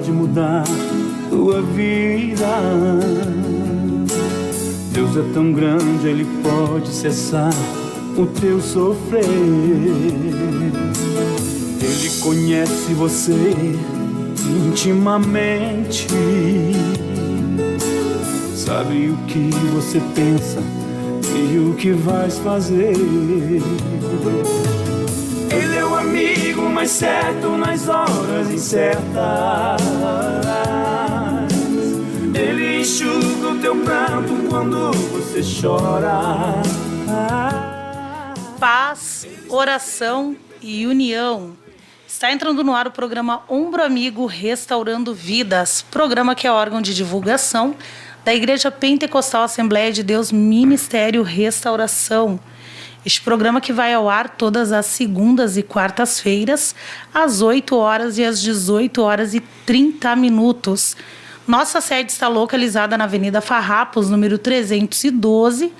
pode mudar tua vida. Deus é tão grande, Ele pode cessar o teu sofrer. Ele conhece você intimamente, sabe o que você pensa e o que vais fazer. Ele é o amigo mais certo nas horas incertas. Ele enxuga o teu pranto quando você chora. Paz, oração e união. Está entrando no ar o programa Ombro Amigo Restaurando Vidas, programa que é órgão de divulgação da Igreja Pentecostal Assembleia de Deus Ministério Restauração. Este programa que vai ao ar todas as segundas e quartas-feiras, às 8 horas e às 18 horas e 30 minutos. Nossa sede está localizada na Avenida Farrapos, número 312,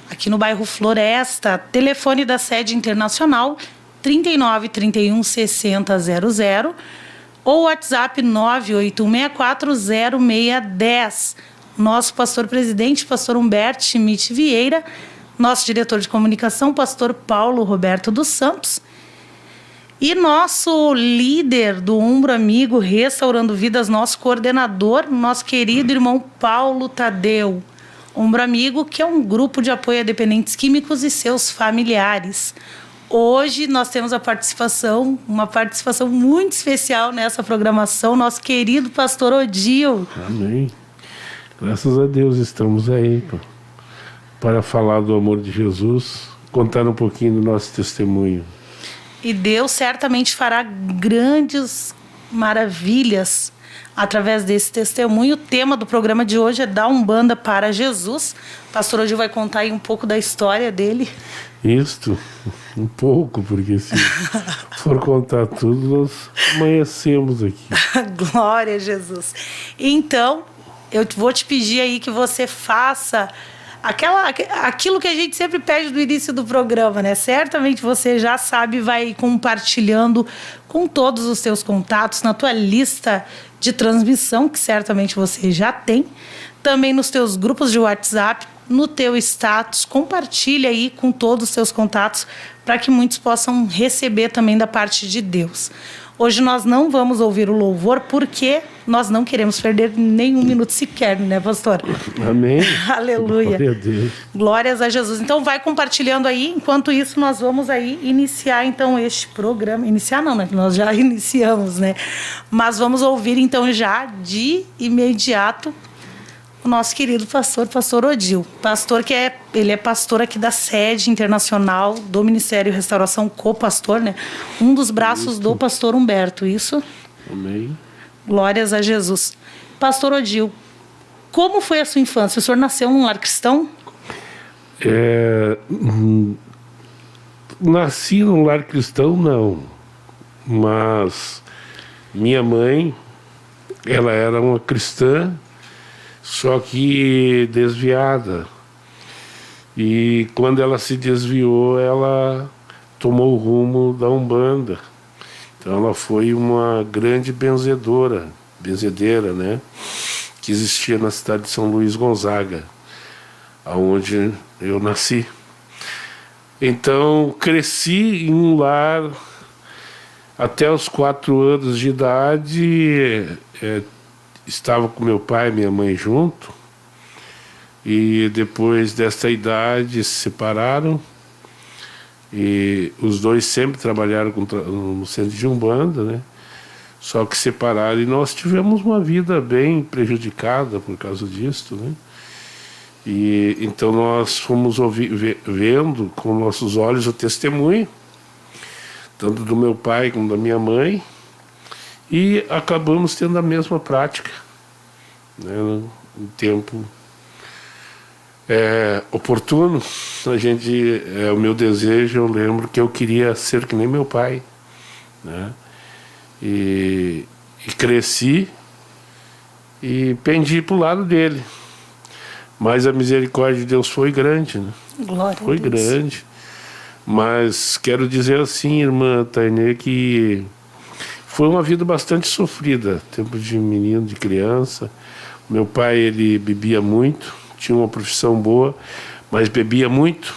aqui no bairro Floresta. Telefone da sede internacional 39 31 60 00 ou WhatsApp 981640610. Nosso pastor-presidente, pastor Humberto Schmidt Vieira, nosso diretor de comunicação, pastor Paulo Roberto dos Santos, e nosso líder do Ombro Amigo Restaurando Vidas, nosso coordenador, nosso querido irmão Paulo Tadeu. Ombro Amigo, que é um grupo de apoio a dependentes químicos e seus familiares. Hoje nós temos uma participação muito especial nessa programação, nosso querido pastor Odil. Amém. Graças a Deus estamos aí para falar do amor de Jesus, contar um pouquinho do nosso testemunho. E Deus certamente fará grandes maravilhas através desse testemunho. O tema do programa de hoje é Da Umbanda para Jesus. O pastor Odil vai contar aí um pouco da história dele. Isto, um pouco, porque se for contar tudo, nós amanhecemos aqui. Glória a Jesus. Então, eu vou te pedir aí que você faça aquilo que a gente sempre pede no início do programa, né? Certamente você já sabe, vai compartilhando com todos os seus contatos, na tua lista de transmissão, que certamente você já tem, também nos teus grupos de WhatsApp, no teu status, compartilha aí com todos os seus contatos para que muitos possam receber também da parte de Deus. Hoje nós não vamos ouvir o louvor porque nós não queremos perder nenhum minuto sequer, né, pastor? Amém. Aleluia. Glória a Deus. Glórias a Jesus. Então vai compartilhando aí, enquanto isso nós vamos aí iniciar então este programa. Iniciar não, né? Nós já iniciamos, né? Mas vamos ouvir então já de imediato o nosso querido pastor Odil. Pastor ele é pastor aqui da sede internacional do Ministério Restauração, co-pastor, né? Um dos braços do pastor Humberto, isso? Amém. Glórias a Jesus. Pastor Odil, como foi a sua infância? O senhor nasceu num lar cristão? Nasci num lar cristão, não. Mas minha mãe, ela era uma cristã, só que desviada. E quando ela se desviou, ela tomou o rumo da Umbanda. Então ela foi uma grande benzedeira, né? Que existia na cidade de São Luís Gonzaga, aonde eu nasci. Então cresci em um lar até os 4 anos de idade. Estava com meu pai e minha mãe junto, e depois desta idade se separaram, e os dois sempre trabalharam no centro de Umbanda, né? Só que separaram, e nós tivemos uma vida bem prejudicada por causa disso, né? E então nós fomos vendo com nossos olhos o testemunho, tanto do meu pai como da minha mãe, e acabamos tendo a mesma prática, né? Um tempo oportuno, o meu desejo, eu lembro que eu queria ser que nem meu pai, né? E cresci e pendi para o lado dele, mas a misericórdia de Deus foi grande, né? Glória foi a Deus. Grande, mas quero dizer assim, irmã Tainê, que foi uma vida bastante sofrida, tempo de menino, de criança. Meu pai, ele bebia muito, tinha uma profissão boa, mas bebia muito.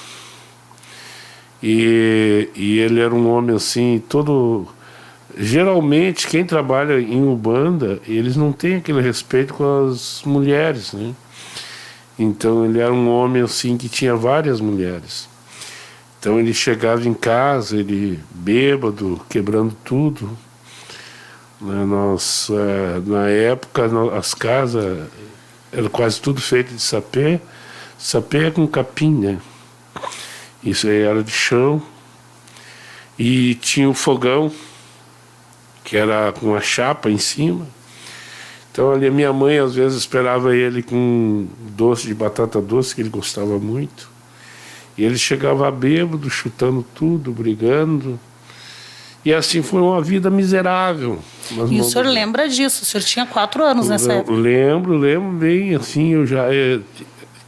E ele era um homem assim, todo... Geralmente, quem trabalha em Ubanda, eles não têm aquele respeito com as mulheres, né? Então, ele era um homem assim que tinha várias mulheres. Então, ele chegava em casa, ele bêbado, quebrando tudo. Na época, as casas eram quase tudo feito de sapê. Sapê é com capim, né? Isso aí era de chão. E tinha o fogão, que era com a chapa em cima. Então ali a minha mãe às vezes esperava ele com doce de batata doce, que ele gostava muito. E ele chegava bêbado, chutando tudo, brigando. E assim foi uma vida miserável. E o senhor lembra disso? O senhor tinha 4 anos nessa época? Lembro bem. Assim, eu já...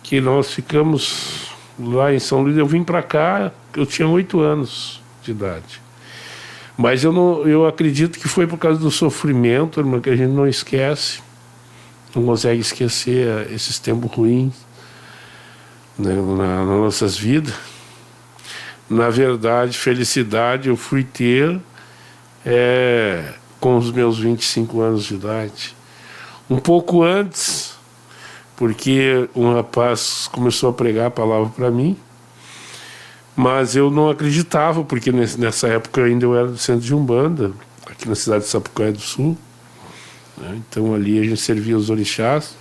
que nós ficamos lá em São Luís. Eu vim para cá, eu tinha 8 anos de idade. Mas eu acredito que foi por causa do sofrimento, irmã, que a gente não esquece. Não consegue esquecer esses tempos ruins, né, nas nossas vidas. Na verdade, felicidade eu fui ter com os meus 25 anos de idade. Um pouco antes, porque um rapaz começou a pregar a palavra para mim, mas eu não acreditava, porque nessa época ainda eu era do centro de Umbanda, aqui na cidade de Sapucaí do Sul, né? Então ali a gente servia os orixás.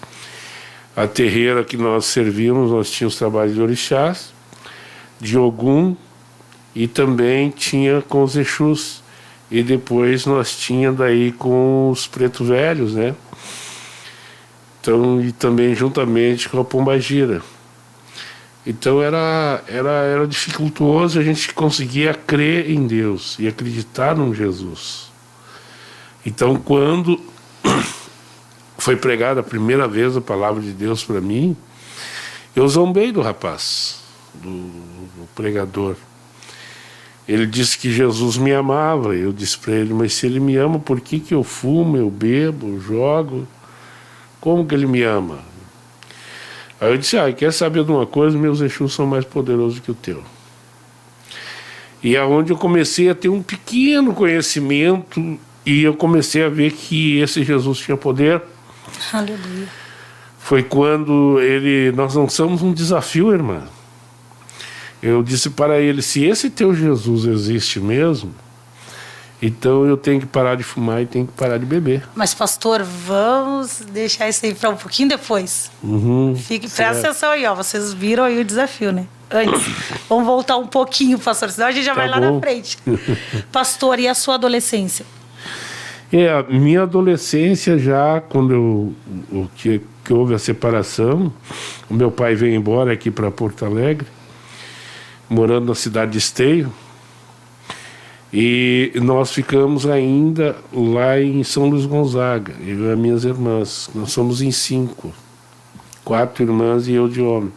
A terreira que nós servíamos, nós tínhamos trabalho de orixás, de Ogum, e também tinha com os Exus. E depois nós tínhamos daí com os preto velhos, né? Então, e também juntamente com a Pombagira. Então era dificultoso a gente conseguia crer em Deus e acreditar num Jesus. Então quando foi pregada a primeira vez a palavra de Deus para mim, eu zombei do rapaz, do pregador. Ele disse que Jesus me amava. Eu disse para ele, mas se ele me ama, por que eu fumo, eu bebo, eu jogo? Como que ele me ama? Aí eu disse, quer saber de uma coisa? Meus Exus são mais poderosos que o teu. E é onde eu comecei a ter um pequeno conhecimento e eu comecei a ver que esse Jesus tinha poder. Aleluia. Foi quando nós lançamos um desafio, irmã. Eu disse para ele, se esse teu Jesus existe mesmo, então eu tenho que parar de fumar e tenho que parar de beber. Mas, pastor, vamos deixar isso aí para um pouquinho depois. Presta atenção aí, vocês viram aí o desafio, né? Antes. Vamos voltar um pouquinho, pastor, senão a gente já vai lá na frente. Pastor, e a sua adolescência? A minha adolescência já, quando que houve a separação, o meu pai veio embora aqui para Porto Alegre, morando na cidade de Esteio, e nós ficamos ainda lá em São Luís Gonzaga, eu e as minhas irmãs. Nós somos em 5, 4 irmãs e eu de homem.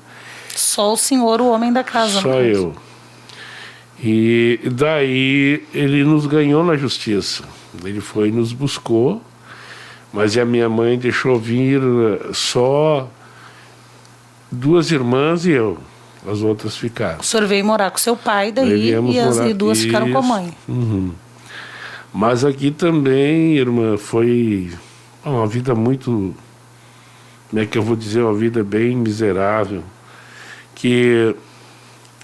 Só o senhor, o homem da casa. Só eu. E daí ele nos ganhou na justiça. Ele foi e nos buscou, mas a minha mãe deixou vir só 2 irmãs e eu. As outras ficaram. O senhor veio morar com seu pai, daí e as 2 ficaram com a mãe. Mas aqui também, irmã, foi uma vida muito... Como é que eu vou dizer? Uma vida bem miserável. Que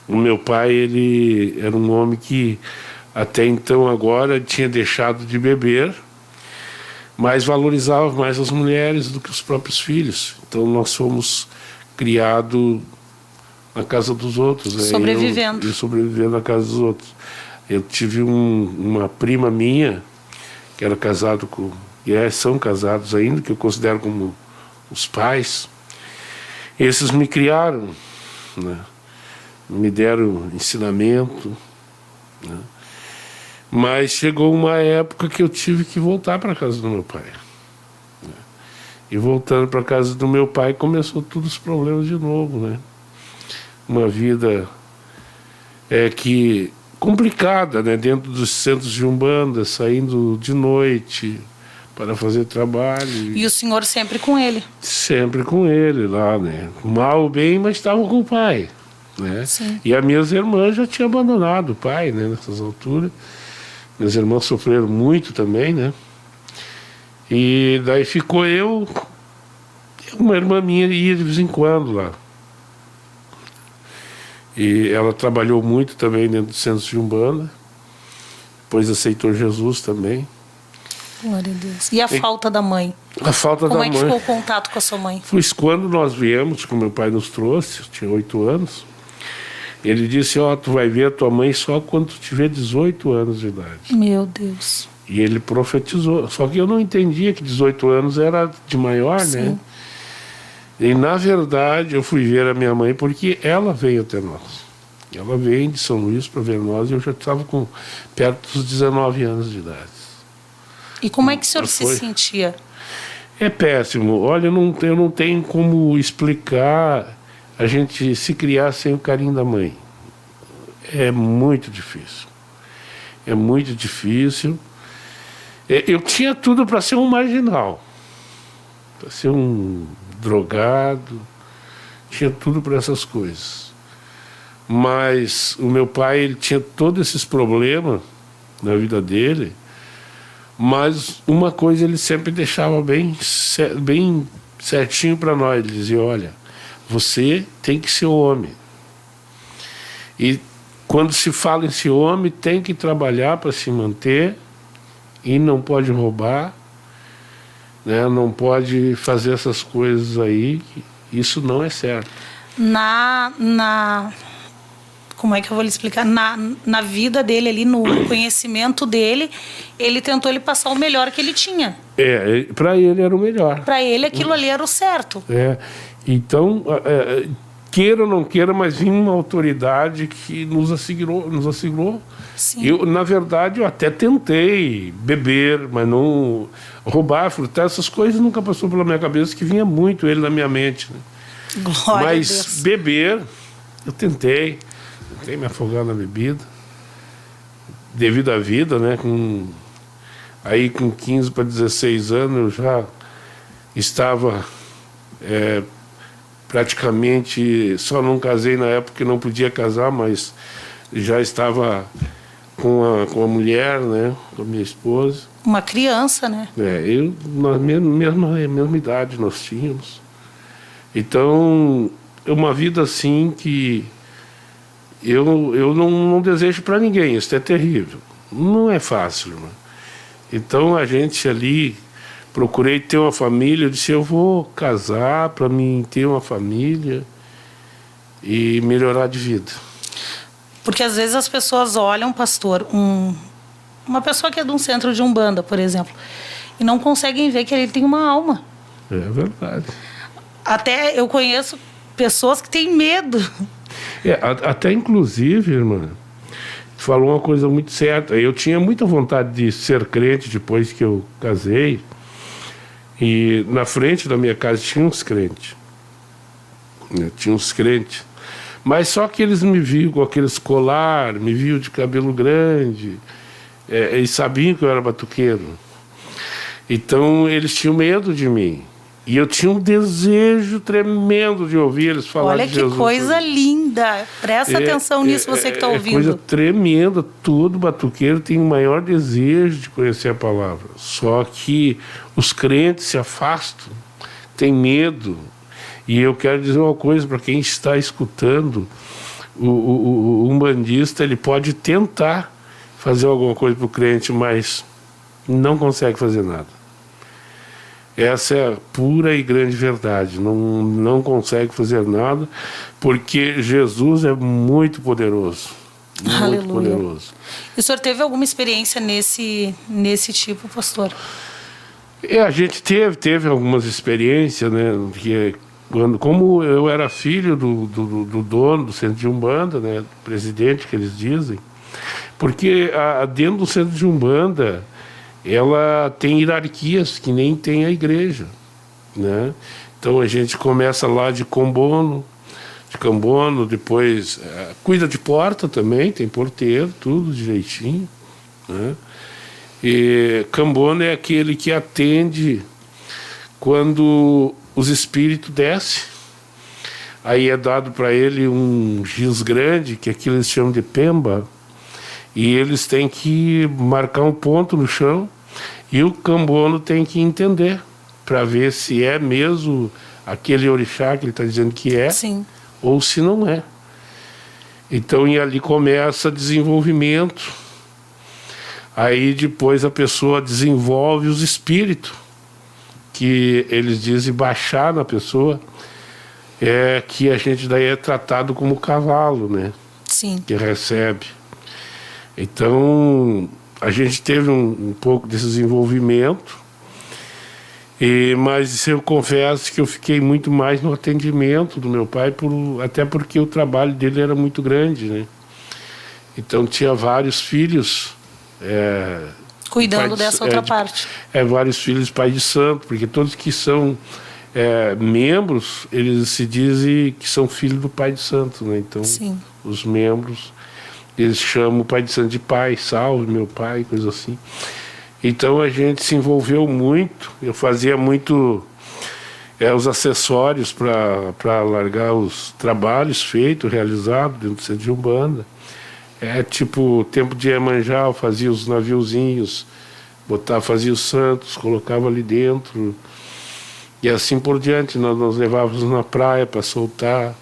o meu pai, ele era um homem que até então agora tinha deixado de beber, mas valorizava mais as mulheres do que os próprios filhos. Então nós fomos criados na casa dos outros. Sobrevivendo. Eu sobrevivendo na casa dos outros. Eu tive uma prima minha, que era casado com... E são casados ainda, que eu considero como os pais. Esses me criaram, né? Me deram ensinamento, né? Mas chegou uma época que eu tive que voltar para a casa do meu pai. Né? E voltando para a casa do meu pai, começou todos os problemas de novo, né? Uma vida que complicada, né? Dentro dos centros de Umbanda, saindo de noite para fazer trabalho. E o senhor sempre com ele? Sempre com ele lá, né? Mal ou bem, mas estava com o pai, né? Sim. E as minhas irmãs já tinham abandonado o pai, né? Nessas alturas. Minhas irmãs sofreram muito também, né? E daí ficou eu, uma irmã minha ia de vez em quando lá. E ela trabalhou muito também dentro do centro de Umbanda, depois aceitou Jesus também. Glória a Deus. E a falta da mãe? A falta da mãe. Como é que ficou o contato com a sua mãe? Pois quando nós viemos, que meu pai nos trouxe, eu tinha 8 anos, ele disse, tu vai ver a tua mãe só quando tu tiver 18 anos de idade. Meu Deus. E ele profetizou. Só que eu não entendia que 18 anos era de maior, Sim. né? E, na verdade, eu fui ver a minha mãe porque ela veio até nós. Ela veio de São Luís para ver nós e eu já estava com perto dos 19 anos de idade. E como é que o senhor se Foi. sentia? É péssimo. Olha, eu não tenho como explicar a gente se criar sem o carinho da mãe. É muito difícil. É muito difícil. Eu tinha tudo para ser um marginal, para ser um drogado, tinha tudo para essas coisas. Mas o meu pai, ele tinha todos esses problemas na vida dele, mas uma coisa ele sempre deixava bem certinho para nós. Ele dizia, olha, você tem que ser homem. E quando se fala em ser homem, tem que trabalhar para se manter e não pode roubar, né? Não pode fazer essas coisas aí, isso não é certo. Como é que eu vou lhe explicar? Na vida dele ali, no conhecimento dele, ele tentou lhe passar o melhor que ele tinha. Para ele era o melhor. Para ele aquilo ali era o certo. Então, queira ou não queira, mas vinha uma autoridade que nos assegurou. Sim. Eu, na verdade, eu até tentei beber, mas não roubar, furtar, essas coisas nunca passou pela minha cabeça, que vinha muito ele na minha mente, né? Glória a Deus. Mas beber, eu tentei me afogar na bebida, devido à vida, né? Aí com 15 para 16 anos eu já estava praticamente, só não casei na época que não podia casar, mas já estava com a mulher, né? Com a minha esposa. Uma criança, né? Eu, na mesma idade nós tínhamos. Então, é uma vida assim que eu não desejo para ninguém, isso é terrível. Não é fácil, irmão. Então, a gente ali, procurei ter uma família, eu disse, eu vou casar para mim ter uma família e melhorar de vida. Porque às vezes as pessoas olham, pastor, uma pessoa que é de um centro de Umbanda, por exemplo, e não conseguem ver que ele tem uma alma. É verdade. Até eu conheço pessoas que têm medo. Até inclusive, irmã, falou uma coisa muito certa. Eu tinha muita vontade de ser crente depois que eu casei. E na frente da minha casa tinha uns crentes. Tinha uns crentes. Mas só que eles me viam com aqueles colar, me viam de cabelo grande, e sabiam que eu era batuqueiro. Então eles tinham medo de mim. E eu tinha um desejo tremendo de ouvir eles falar de Jesus. Olha que coisa linda. Presta atenção nisso, você que está ouvindo. Coisa tremenda. Todo batuqueiro tem o maior desejo de conhecer a palavra. Só que os crentes se afastam, têm medo. E eu quero dizer uma coisa para quem está escutando. O umbandista, ele pode tentar fazer alguma coisa para o crente, mas não consegue fazer nada. Essa é a pura e grande verdade. Não consegue fazer nada, porque Jesus é muito poderoso. Muito Aleluia. poderoso. E o senhor teve alguma experiência nesse tipo, pastor? A gente teve algumas experiências, né? Que como eu era filho do dono do centro de Umbanda, né? Do presidente, que eles dizem, porque dentro do centro de Umbanda ela tem hierarquias que nem tem a igreja, né? Então a gente começa lá de Combono, de Cambono, depois cuida de porta também, tem porteiro, tudo direitinho, né? E Cambono é aquele que atende quando os espíritos descem. Aí é dado para ele um giz grande, que aquilo eles chamam de pemba, e eles têm que marcar um ponto no chão, e o Cambono tem que entender, para ver se é mesmo aquele orixá que ele está dizendo que é, Sim. ou se não é. Então, e ali começa desenvolvimento. Aí depois a pessoa desenvolve os espíritos, que eles dizem baixar na pessoa, que a gente daí é tratado como cavalo, né? Sim. Que recebe. Então, a gente teve um pouco desse desenvolvimento, mas eu confesso que eu fiquei muito mais no atendimento do meu pai, até porque o trabalho dele era muito grande, né? Então tinha vários filhos. Cuidando dessa outra parte. Vários filhos pai de santo, porque todos que são membros, eles se dizem que são filhos do pai de santo, né? Então, sim, os membros, eles chamam o pai de santo de pai, salve meu pai, coisa assim. Então a gente se envolveu muito, eu fazia muito os acessórios para largar os trabalhos feitos, realizados dentro do centro de Umbanda. Tipo, tempo de Iemanjá, eu fazia os naviozinhos, fazia os santos, colocava ali dentro, e assim por diante. Nós levávamos na praia para soltar.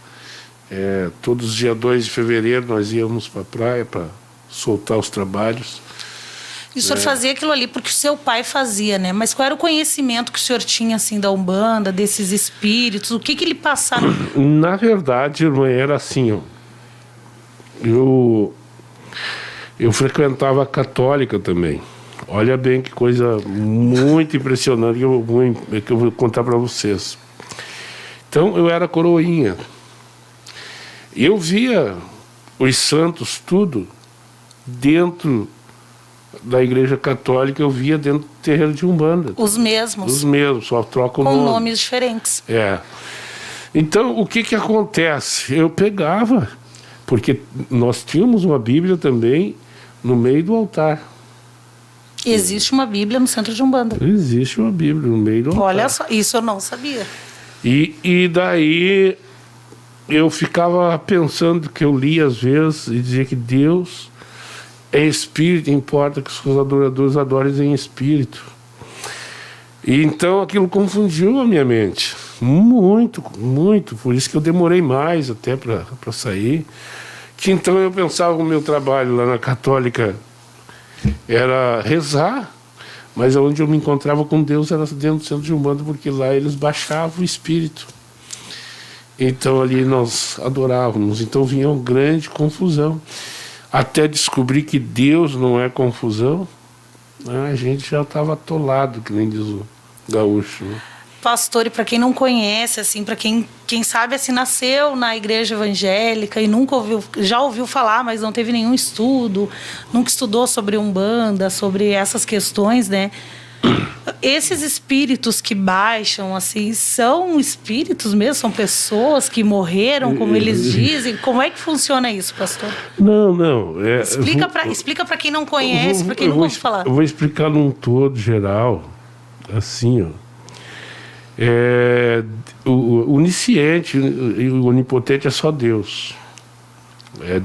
Todos os dias 2 de fevereiro nós íamos para a praia para soltar os trabalhos. E o senhor fazia aquilo ali porque o seu pai fazia, né? Mas qual era o conhecimento que o senhor tinha, assim, da Umbanda, desses espíritos? O que ele passava? Na verdade, irmã, era assim, ó. Eu frequentava a católica também. Olha bem que coisa muito impressionante que eu vou contar para vocês. Então, eu era coroinha. Eu via os santos, tudo, dentro da igreja católica, eu via dentro do terreiro de Umbanda. Os mesmos? Os mesmos, só trocam o nome. Com nomes diferentes. Então, o que acontece? Eu pegava, porque nós tínhamos uma Bíblia também no meio do altar. Existe uma Bíblia no centro de Umbanda? Existe uma Bíblia no meio do altar. Olha só, isso eu não sabia. E daí eu ficava pensando, que eu lia às vezes e dizia que Deus é espírito, importa que os seus adoradores adorem em espírito. E então aquilo confundiu a minha mente muito, muito. Por isso que eu demorei mais até para sair. Que então eu pensava que o meu trabalho lá na católica era rezar, mas onde eu me encontrava com Deus era dentro do centro de Umbanda, porque lá eles baixavam o espírito. Então ali nós adorávamos. Então vinha uma grande confusão. Até descobrir que Deus não é confusão, né? A gente já estava atolado, que nem diz o gaúcho, né? Pastor, e para quem não conhece, assim, para quem sabe, assim, nasceu na igreja evangélica e nunca já ouviu falar, mas não teve nenhum estudo, nunca estudou sobre Umbanda, sobre essas questões, né? Esses espíritos que baixam, assim, são espíritos mesmo? São pessoas que morreram, como eles dizem? Como é que funciona isso, pastor? Não. Explica para quem não conhece, para quem não ouve falar. Eu vou explicar num todo geral, assim, ó. O onisciente e o onipotente é só Deus.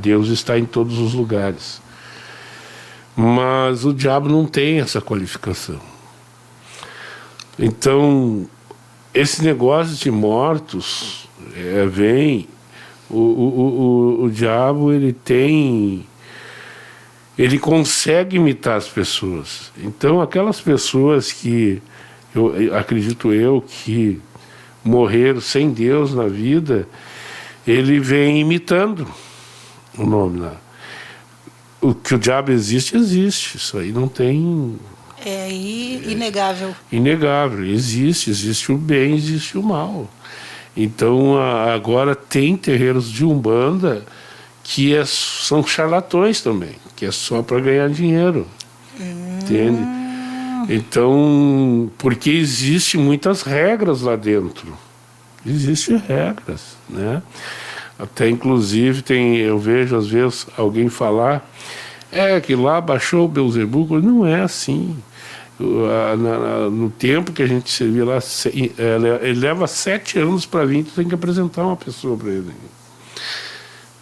Deus está em todos os lugares. Mas o diabo não tem essa qualificação. Então, esse negócio de mortos vem... O diabo, ele consegue imitar as pessoas. Então, aquelas pessoas que... acredito eu que morreram sem Deus na vida, ele vem imitando o nome lá. O que o diabo existe, isso aí não tem... inegável. Inegável, existe o bem, existe o mal. Então agora tem terreiros de Umbanda que são charlatões também, que é só para ganhar dinheiro. Entende? Então, porque existem muitas regras lá dentro. Existem regras, né? Até inclusive eu vejo às vezes alguém falar que lá baixou o Beelzebub. Não é assim. No tempo que a gente servia lá, ele leva 7 anos para vir, tu tem que apresentar uma pessoa para ele,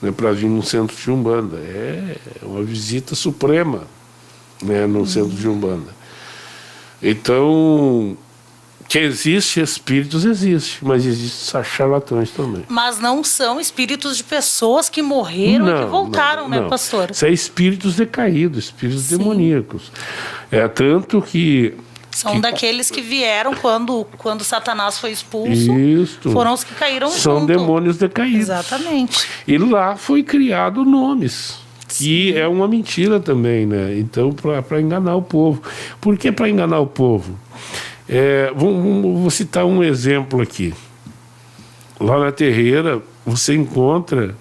né, para vir no centro de Umbanda. É uma visita suprema, né, no centro de Umbanda. Então, que existe espíritos, existe, mas existem charlatães também. Mas não são espíritos de pessoas que morreram e que voltaram, né, pastor? São espíritos decaídos, espíritos demoníacos. Tanto que... São daqueles que vieram quando Satanás foi expulso. Isto. Foram os que caíram São junto. demônios decaídos. Exatamente. E lá foi criado nomes. Que é uma mentira também, né? Então, para enganar o povo. Por que para enganar o povo? Vou citar um exemplo aqui. Lá na Terreira, você encontra...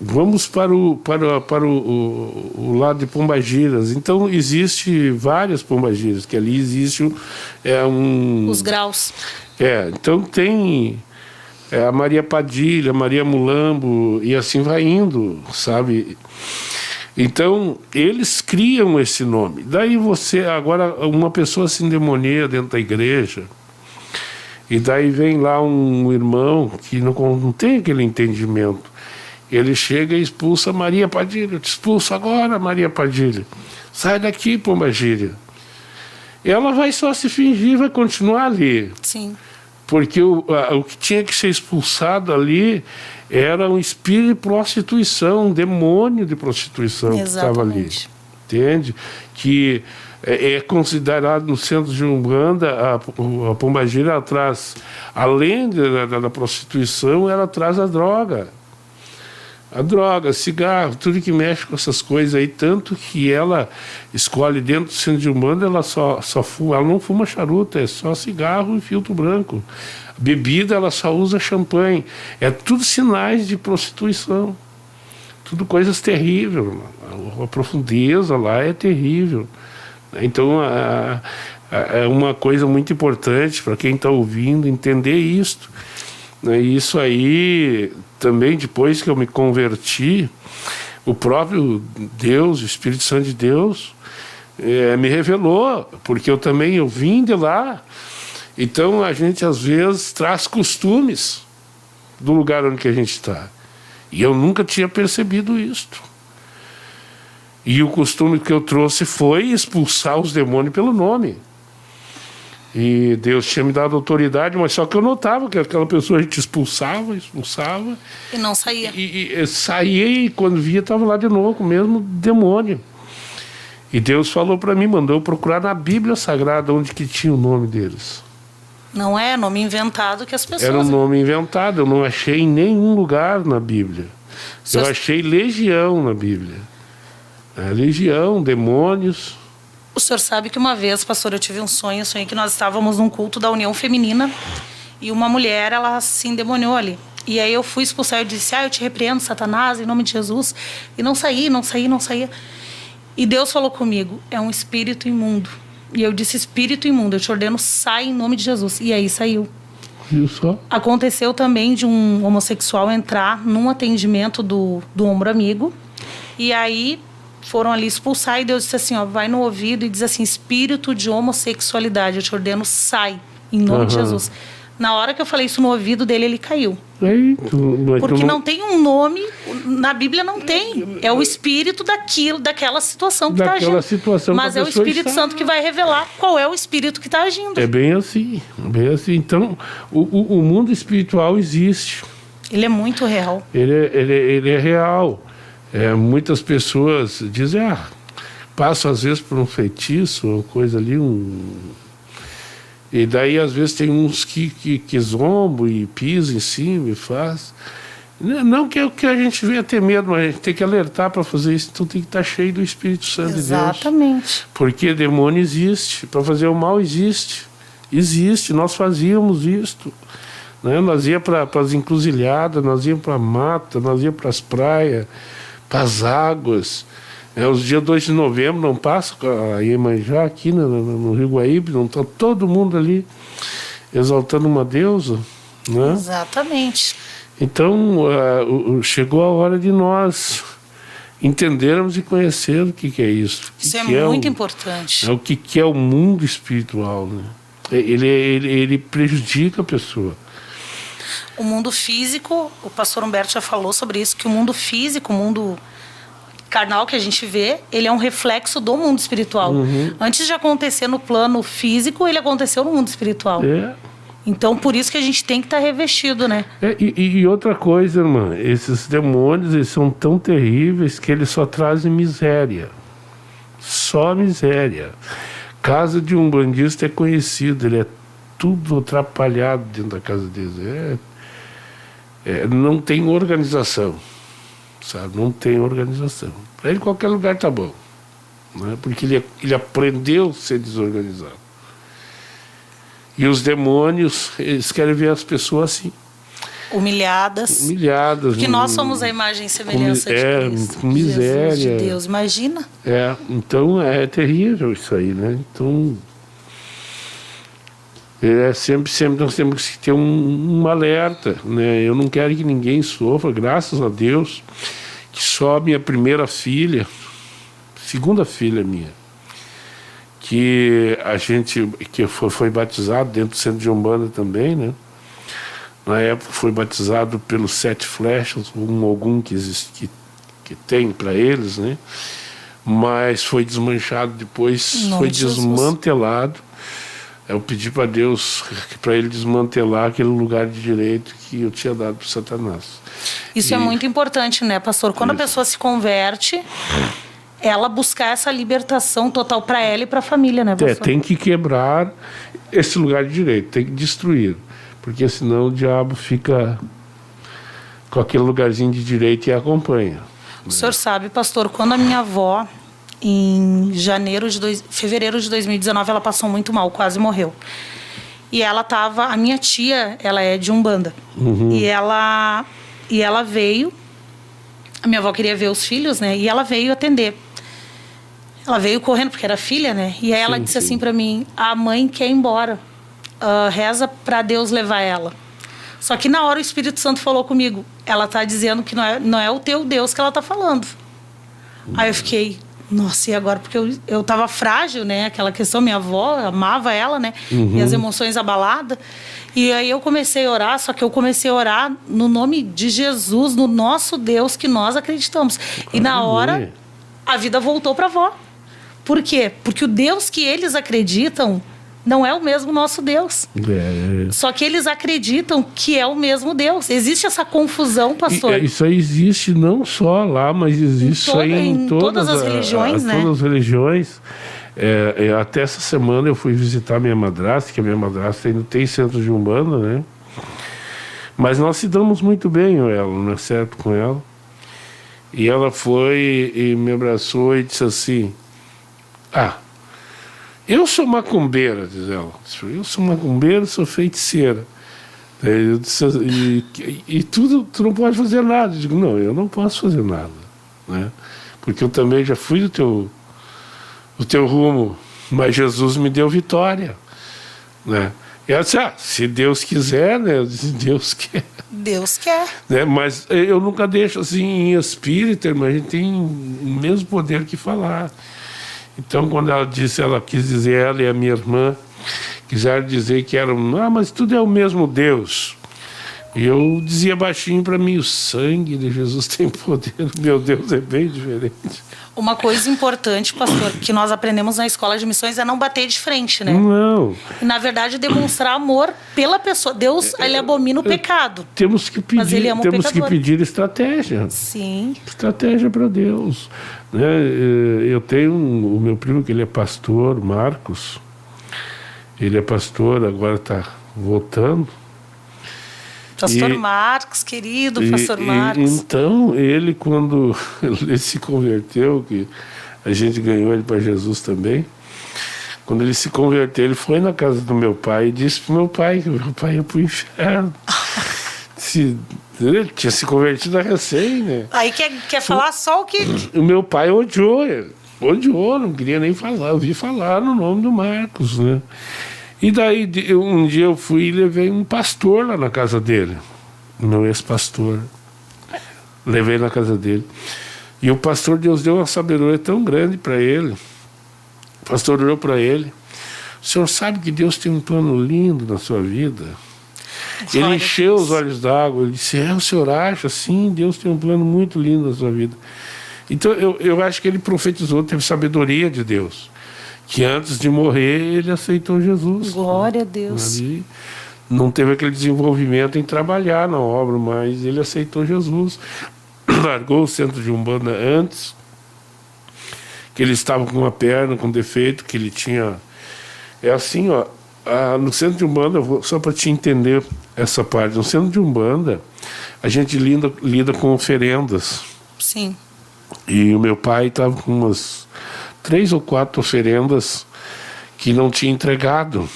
vamos para o lado de Pombagiras. Então, existe várias Pombagiras, que ali existe os graus. Então tem a Maria Padilha, Maria Mulambo, e assim vai indo, sabe? Então, eles criam esse nome. Daí agora, uma pessoa se endemonia dentro da igreja, e daí vem lá um irmão que não tem aquele entendimento. Ele chega e expulsa Maria Padilha. Eu te expulso agora, Maria Padilha. Sai daqui, Pombagira. Ela vai só se fingir, vai continuar ali. Sim. Porque o que tinha que ser expulsado ali era um espírito de prostituição, um demônio de prostituição. Exatamente. Que estava ali. Entende? Que é considerado no centro de Umbanda, a Pombagira traz, além da prostituição, ela traz a droga. A droga, cigarro, tudo que mexe com essas coisas aí, tanto que ela escolhe dentro do centro de Umbanda, ela só fuma, ela não fuma charuto, é só cigarro e filtro branco. Bebida, ela só usa champanhe. É tudo sinais de prostituição. Tudo coisas terríveis. A profundeza lá é terrível. Então, é uma coisa muito importante para quem está ouvindo entender isto. E isso aí, também depois que eu me converti, o próprio Deus, o Espírito Santo de Deus, me revelou, porque eu vim de lá. Então a gente às vezes traz costumes do lugar onde que a gente está. E eu nunca tinha percebido isto. E o costume que eu trouxe foi expulsar os demônios pelo nome. E Deus tinha me dado autoridade, mas só que eu notava que aquela pessoa a gente expulsava. E não saía. E saía e quando via estava lá de novo com o mesmo demônio. E Deus falou para mim, mandou eu procurar na Bíblia Sagrada onde que tinha o nome deles. Não é nome inventado que as pessoas... Era um nome inventado, eu não achei em nenhum lugar na Bíblia. Eu achei legião na Bíblia. Legião, demônios... O senhor sabe que uma vez, pastor, eu tive um sonho que nós estávamos num culto da União Feminina e uma mulher, ela se endemoniou ali. E aí eu fui expulsar, eu disse, eu te repreendo, Satanás, em nome de Jesus. E não saía. E Deus falou comigo, é um espírito imundo. E eu disse, espírito imundo, eu te ordeno, sai em nome de Jesus. E aí saiu. Viu só? Aconteceu também de um homossexual entrar num atendimento do Ombro Amigo. E aí... foram ali expulsar e Deus disse assim, vai no ouvido e diz assim, espírito de homossexualidade, eu te ordeno, sai, em nome de Jesus. Na hora que eu falei isso no ouvido dele, ele caiu. Porque não tem um nome, na Bíblia não tem. É o espírito daquela situação que está agindo. Mas é o Espírito Santo que vai revelar qual é o espírito que está agindo. É bem assim. Então, o mundo espiritual existe. Ele é muito real. Ele é real. Muitas pessoas dizem, passo às vezes por um feitiço, uma coisa ali, e daí às vezes tem uns que zombam e pisam em cima e faz. Não que é o que a gente venha ter medo, mas a gente tem que alertar para fazer isso, então tem que estar cheio do Espírito Santo de Deus. Exatamente. Porque demônio existe, para fazer o mal existe, nós fazíamos isto. Né? Nós ia para as encruzilhadas, nós ia para a mata, nós ia para as praias, para as águas. Os dias 2 de novembro não passa a Iemanjá aqui no Rio Guaíbe, não está todo mundo ali exaltando uma deusa, né? Exatamente. Então, chegou a hora de nós entendermos e conhecer o que é isso. Isso é muito importante. O que é o mundo espiritual, né? Ele prejudica a pessoa. O mundo físico, o pastor Humberto já falou sobre isso, que o mundo físico, o mundo carnal que a gente vê, ele é um reflexo do mundo espiritual. Antes de acontecer no plano físico, ele aconteceu no mundo espiritual. Então, por isso que a gente tem que estar revestido, né? E outra coisa, irmã, esses demônios, eles são tão terríveis que eles só trazem miséria. Só miséria. Casa de um bandista é conhecido, ele é tudo atrapalhado dentro da casa deles. Não tem organização, sabe? Não tem organização. Para ele, qualquer lugar tá bom, né? Porque ele aprendeu a ser desorganizado. E os demônios, eles querem ver as pessoas assim. Humilhadas. Porque nós somos a imagem e semelhança de Cristo. Com miséria. Jesus de Deus, imagina. Então é terrível isso aí, né? Então, sempre nós temos que ter um alerta, né? Eu não quero que ninguém sofra, graças a Deus, que só minha primeira filha, segunda filha minha, que foi batizado dentro do centro de Umbanda também, né? Na época foi batizado pelos 7 flechas, um Ogum que tem para eles, né? Mas foi desmanchado depois, foi desmantelado. Eu pedi para Deus para ele desmantelar aquele lugar de direito que eu tinha dado para Satanás. Isso é muito importante, né, pastor? Quando a pessoa se converte, ela buscar essa libertação total para ela e para a família, né, pastor? Tem que quebrar esse lugar de direito, tem que destruir, porque senão o diabo fica com aquele lugarzinho de direito e acompanha. O senhor sabe, pastor, quando a minha avó, em fevereiro de 2019, ela passou muito mal, quase morreu. E a minha tia, ela é de Umbanda. E ela veio, a minha avó queria ver os filhos, né? E ela veio atender. Ela veio correndo, porque era filha, né? E aí ela disse assim para mim, a mãe quer ir embora. Reza para Deus levar ela. Só que na hora o Espírito Santo falou comigo, ela tá dizendo que não é o teu Deus que ela tá falando. Aí eu fiquei, nossa, e agora? Porque eu tava frágil, né? Aquela questão, minha avó amava ela, né? E as emoções abaladas. E aí eu comecei a orar, só que eu comecei a orar no nome de Jesus, no nosso Deus que nós acreditamos. E na hora, a vida voltou pra avó. Por quê? Porque o Deus que eles acreditam não é o mesmo nosso Deus. Só que eles acreditam que é o mesmo Deus. Existe essa confusão, pastor? Isso aí existe não só lá, mas existe em todas as religiões, né? Todas as religiões. Até essa semana eu fui visitar minha madrasta, que a minha madrasta ainda tem centro de Umbanda, né? Mas nós se damos muito bem, não é certo, com ela. E ela foi e me abraçou e disse assim, eu sou macumbeira, diz ela. Eu sou macumbeira, sou feiticeira. Eu disse, e tu não pode fazer nada. Eu digo, não, eu não posso fazer nada, né? Porque eu também já fui do teu rumo, mas Jesus me deu vitória, né? E ela disse, se Deus quiser, né? Eu disse, Deus quer. Deus quer. Né? Mas eu nunca deixo assim em espírito, mas a gente tem o mesmo poder que falar. Então, quando ela quis dizer, ela e a minha irmã, quiseram dizer que eram, mas tudo é o mesmo Deus. E eu dizia baixinho para mim, o sangue de Jesus tem poder, meu Deus é bem diferente. Uma coisa importante, pastor, que nós aprendemos na escola de missões é não bater de frente, né? Não. E, na verdade, demonstrar amor pela pessoa. Deus, ele abomina o pecado. Temos que pedir estratégia. Sim. Estratégia para Deus. Né? Eu tenho o meu primo, que ele é pastor, Marcos. Ele é pastor, agora está voltando. Pastor Marcos, querido pastor Marcos. Então, ele, quando ele se converteu, que a gente ganhou ele para Jesus também, quando ele se converteu, ele foi na casa do meu pai e disse para o meu pai que o meu pai ia para o inferno. Ele tinha se convertido a recém, né? Aí quer falar só o que... O meu pai odiou, não queria nem falar, eu ouvi falar no nome do Marcos, né? E daí um dia eu fui e levei um pastor lá na casa dele, meu ex-pastor. Levei na casa dele. E o pastor, Deus deu uma sabedoria tão grande para ele. O pastor olhou para ele: o senhor sabe que Deus tem um plano lindo na sua vida? Ele encheu os olhos d'água. Ele disse: o senhor acha? Sim, Deus tem um plano muito lindo na sua vida. Então eu acho que ele profetizou, teve sabedoria de Deus, que antes de morrer ele aceitou Jesus. Glória a Deus. Ali não teve aquele desenvolvimento em trabalhar na obra, mas ele aceitou Jesus. Largou o centro de Umbanda antes, que ele estava com uma perna com defeito, que ele tinha... É assim, ó, no centro de Umbanda, só para te entender essa parte, no centro de Umbanda, a gente lida com oferendas. Sim. E o meu pai estava com umas 3 ou 4 oferendas que não tinha entregado.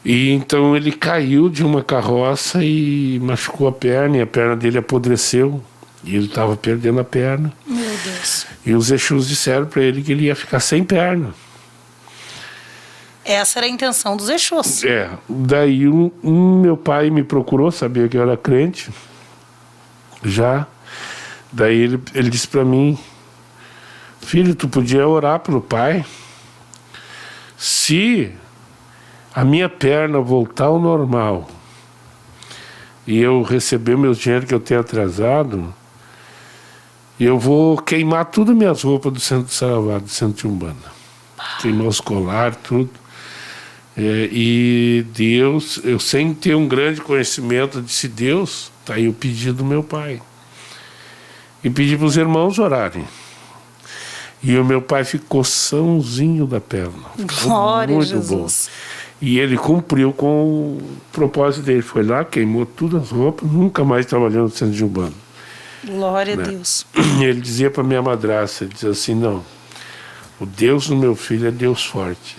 E então ele caiu de uma carroça e machucou a perna, e a perna dele apodreceu, e ele estava perdendo a perna. Meu Deus. E os Exus disseram para ele que ele ia ficar sem perna. Essa era a intenção dos Exus. Daí meu pai me procurou, sabia que eu era crente, já. Daí ele disse para mim: filho, tu podia orar pelo pai? Se a minha perna voltar ao normal e eu receber meus dinheiros que eu tenho atrasado, eu vou queimar tudo minhas roupas do centro de Saravá, do centro de Umbanda. Queimar os colares, tudo. E Deus, eu sem ter um grande conhecimento, disse: Deus, está aí o pedido do meu pai. E pedi para os irmãos orarem. E o meu pai ficou sãozinho da perna. Glória a muito Jesus. Bom. E ele cumpriu com o propósito dele. Foi lá, queimou todas as roupas, nunca mais trabalhou no centro de Umbanda. Glória a Deus. Ele dizia para minha madrasta, ele dizia assim: não, o Deus do meu filho é Deus forte.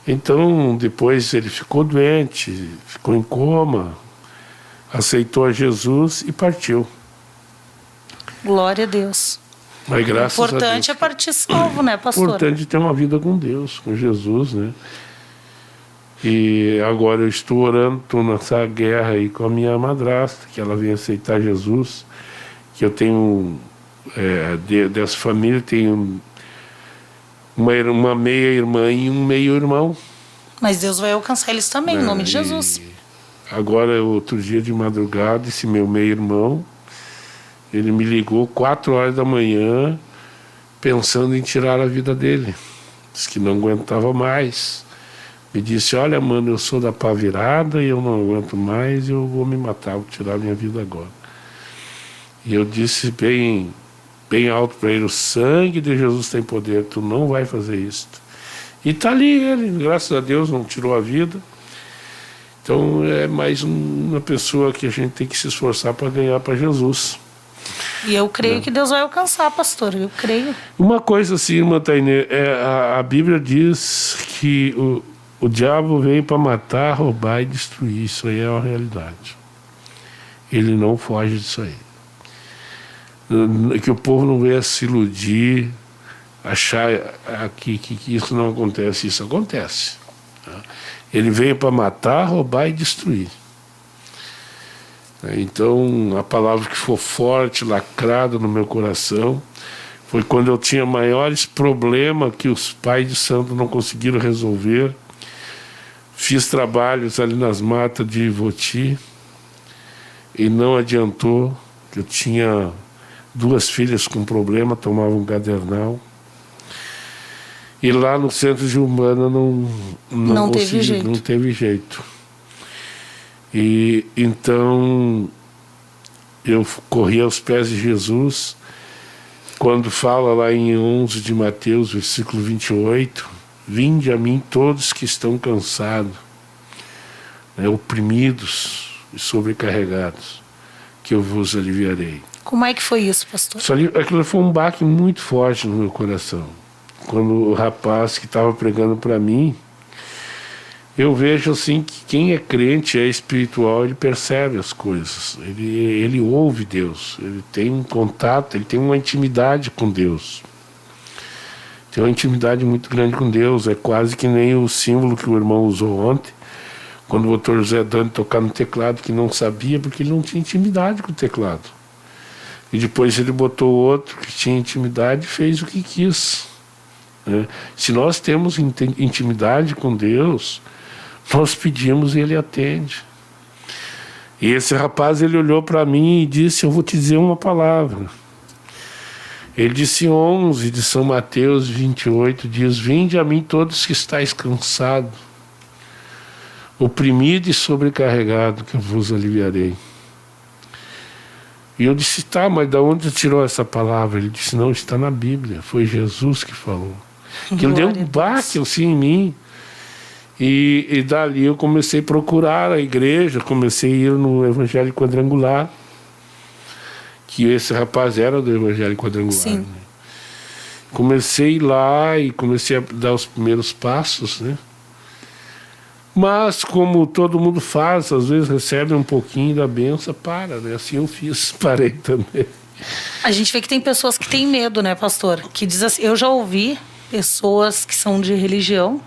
Então, depois ele ficou doente, ficou em coma, aceitou a Jesus e partiu. Glória a Deus. Mas graças o a Deus. importante é partir salvo, né, pastor? O importante é ter uma vida com Deus, com Jesus, né? E agora eu estou orando, estou nessa guerra aí com a minha madrasta, que ela venha aceitar Jesus, que eu tenho, dessa família, tenho uma meia-irmã e um meio-irmão. Mas Deus vai alcançar eles também, em nome de Jesus. Agora, outro dia de madrugada, esse meu meio-irmão, ele me ligou 4 horas da manhã, pensando em tirar a vida dele. Disse que não aguentava mais. Me disse: olha, mano, eu sou da pá virada e eu não aguento mais, eu vou me matar, vou tirar minha vida agora. E eu disse bem alto para ele: o sangue de Jesus tem poder, tu não vai fazer isso. E está ali ele, graças a Deus, não tirou a vida. Então é mais uma pessoa que a gente tem que se esforçar para ganhar para Jesus. E eu creio que Deus vai alcançar, pastor, eu creio. Uma coisa assim, irmã Tainê, a Bíblia diz que o diabo vem para matar, roubar e destruir. Isso aí é uma realidade. Ele não foge disso aí. Que o povo não venha se iludir, achar que isso não acontece. Isso acontece. Ele veio para matar, roubar e destruir. Então, a palavra que foi forte, lacrada no meu coração, foi quando eu tinha maiores problemas que os pais de santo não conseguiram resolver. Fiz trabalhos ali nas matas de Ivoti e não adiantou. Eu tinha 2 filhas com problema, tomavam gadernal. E lá no centro de Umbanda não teve jeito. E então eu corri aos pés de Jesus, quando fala lá em 11 de Mateus, versículo 28, vinde a mim todos que estão cansados, oprimidos e sobrecarregados, que eu vos aliviarei. Como é que foi isso, pastor? Aquilo foi um baque muito forte no meu coração. Quando o rapaz que estava pregando para mim, eu vejo assim que quem é crente, é espiritual, ele percebe as coisas, ele ouve Deus, ele tem um contato, ele tem uma intimidade com Deus. Tem uma intimidade muito grande com Deus. É quase que nem o símbolo que o irmão usou ontem, quando o doutor José Dante tocar no teclado, que não sabia, porque ele não tinha intimidade com o teclado. E depois ele botou outro que tinha intimidade e fez o que quis. Né? Se nós temos intimidade com Deus, nós pedimos e Ele atende. E esse rapaz, ele olhou para mim e disse: eu vou te dizer uma palavra. Ele disse 11 de São Mateus 28, diz: vinde a mim todos que estáis cansados, oprimido e sobrecarregado, que eu vos aliviarei. E eu disse: tá, mas de onde você tirou essa palavra? Ele disse: não, está na Bíblia, foi Jesus que falou. Que ele deu um baque assim em mim. E dali eu comecei a procurar a igreja, comecei a ir no Evangelho Quadrangular, que esse rapaz era do Evangelho Quadrangular. Sim. Né? Comecei a ir lá e comecei a dar os primeiros passos, né? Mas, como todo mundo faz, às vezes recebe um pouquinho da benção, para, né? Assim eu fiz, parei também. A gente vê que tem pessoas que têm medo, né, pastor? Que diz assim, eu já ouvi pessoas que são de religiões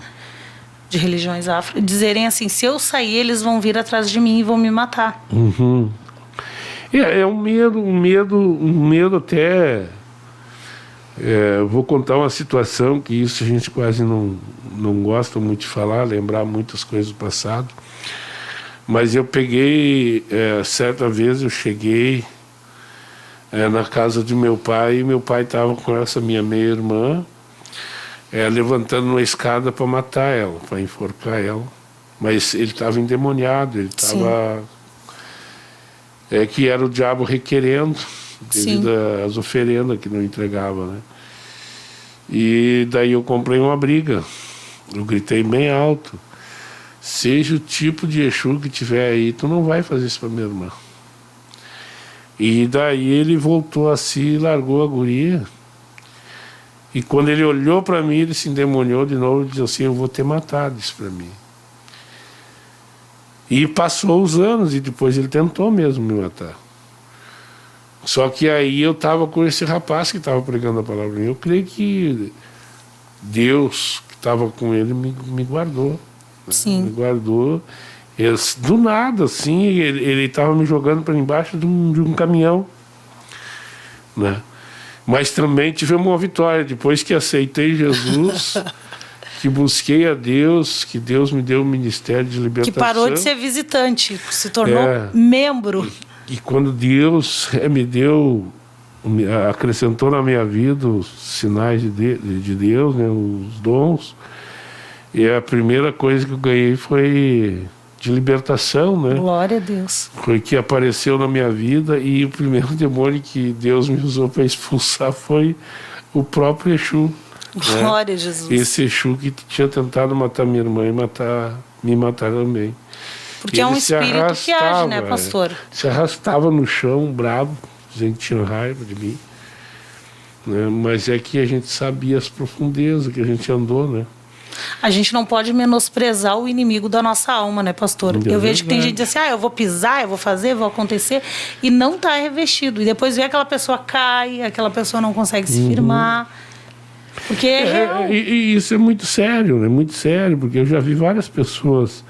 afro, dizerem assim: se eu sair, eles vão vir atrás de mim e vão me matar. Uhum. É um medo até... vou contar uma situação que isso a gente quase não gosta muito de falar, lembrar muitas coisas do passado. Mas eu peguei, certa vez eu cheguei na casa de meu pai, e meu pai estava com essa minha meia-irmã, levantando uma escada para matar ela, para enforcar ela. Mas ele estava endemoniado, ele estava... que era o diabo requerendo, devido às oferendas que não entregava, né? E daí eu comprei uma briga. Eu gritei bem alto: seja o tipo de Exu que tiver aí, tu não vai fazer isso para minha irmã. E daí ele voltou assim, largou a guria. E quando ele olhou para mim, ele se endemoniou de novo e disse assim: eu vou ter matado isso para mim. E passou os anos e depois ele tentou mesmo me matar. Só que aí eu estava com esse rapaz que estava pregando a palavra. Eu creio que Deus, que estava com ele, me guardou. Né? Sim. Me guardou. Do nada, assim, ele estava me jogando para embaixo de um caminhão. Né? Mas também tivemos uma vitória. Depois que aceitei Jesus, que busquei a Deus, que Deus me deu o ministério de libertação. Que parou de ser visitante, se tornou membro. E quando Deus me deu, acrescentou na minha vida os sinais de Deus, né, os dons, e a primeira coisa que eu ganhei foi de libertação, né? Glória a Deus. Foi que apareceu na minha vida, e o primeiro demônio que Deus me usou para expulsar foi o próprio Exu. Glória a Jesus. Esse Exu que tinha tentado matar minha irmã e me matar também. Porque ele é um espírito que age, né, pastor? Se arrastava no chão, bravo, dizendo que tinha raiva de mim. Né? Mas é que a gente sabia as profundezas que a gente andou, né? A gente não pode menosprezar o inimigo da nossa alma, né, pastor? Eu vejo que tem gente que diz assim: eu vou pisar, eu vou fazer, vou acontecer, e não está revestido. E depois vê aquela pessoa cai, aquela pessoa não consegue se firmar. Porque é real. E isso é muito sério, né? Muito sério, porque eu já vi várias pessoas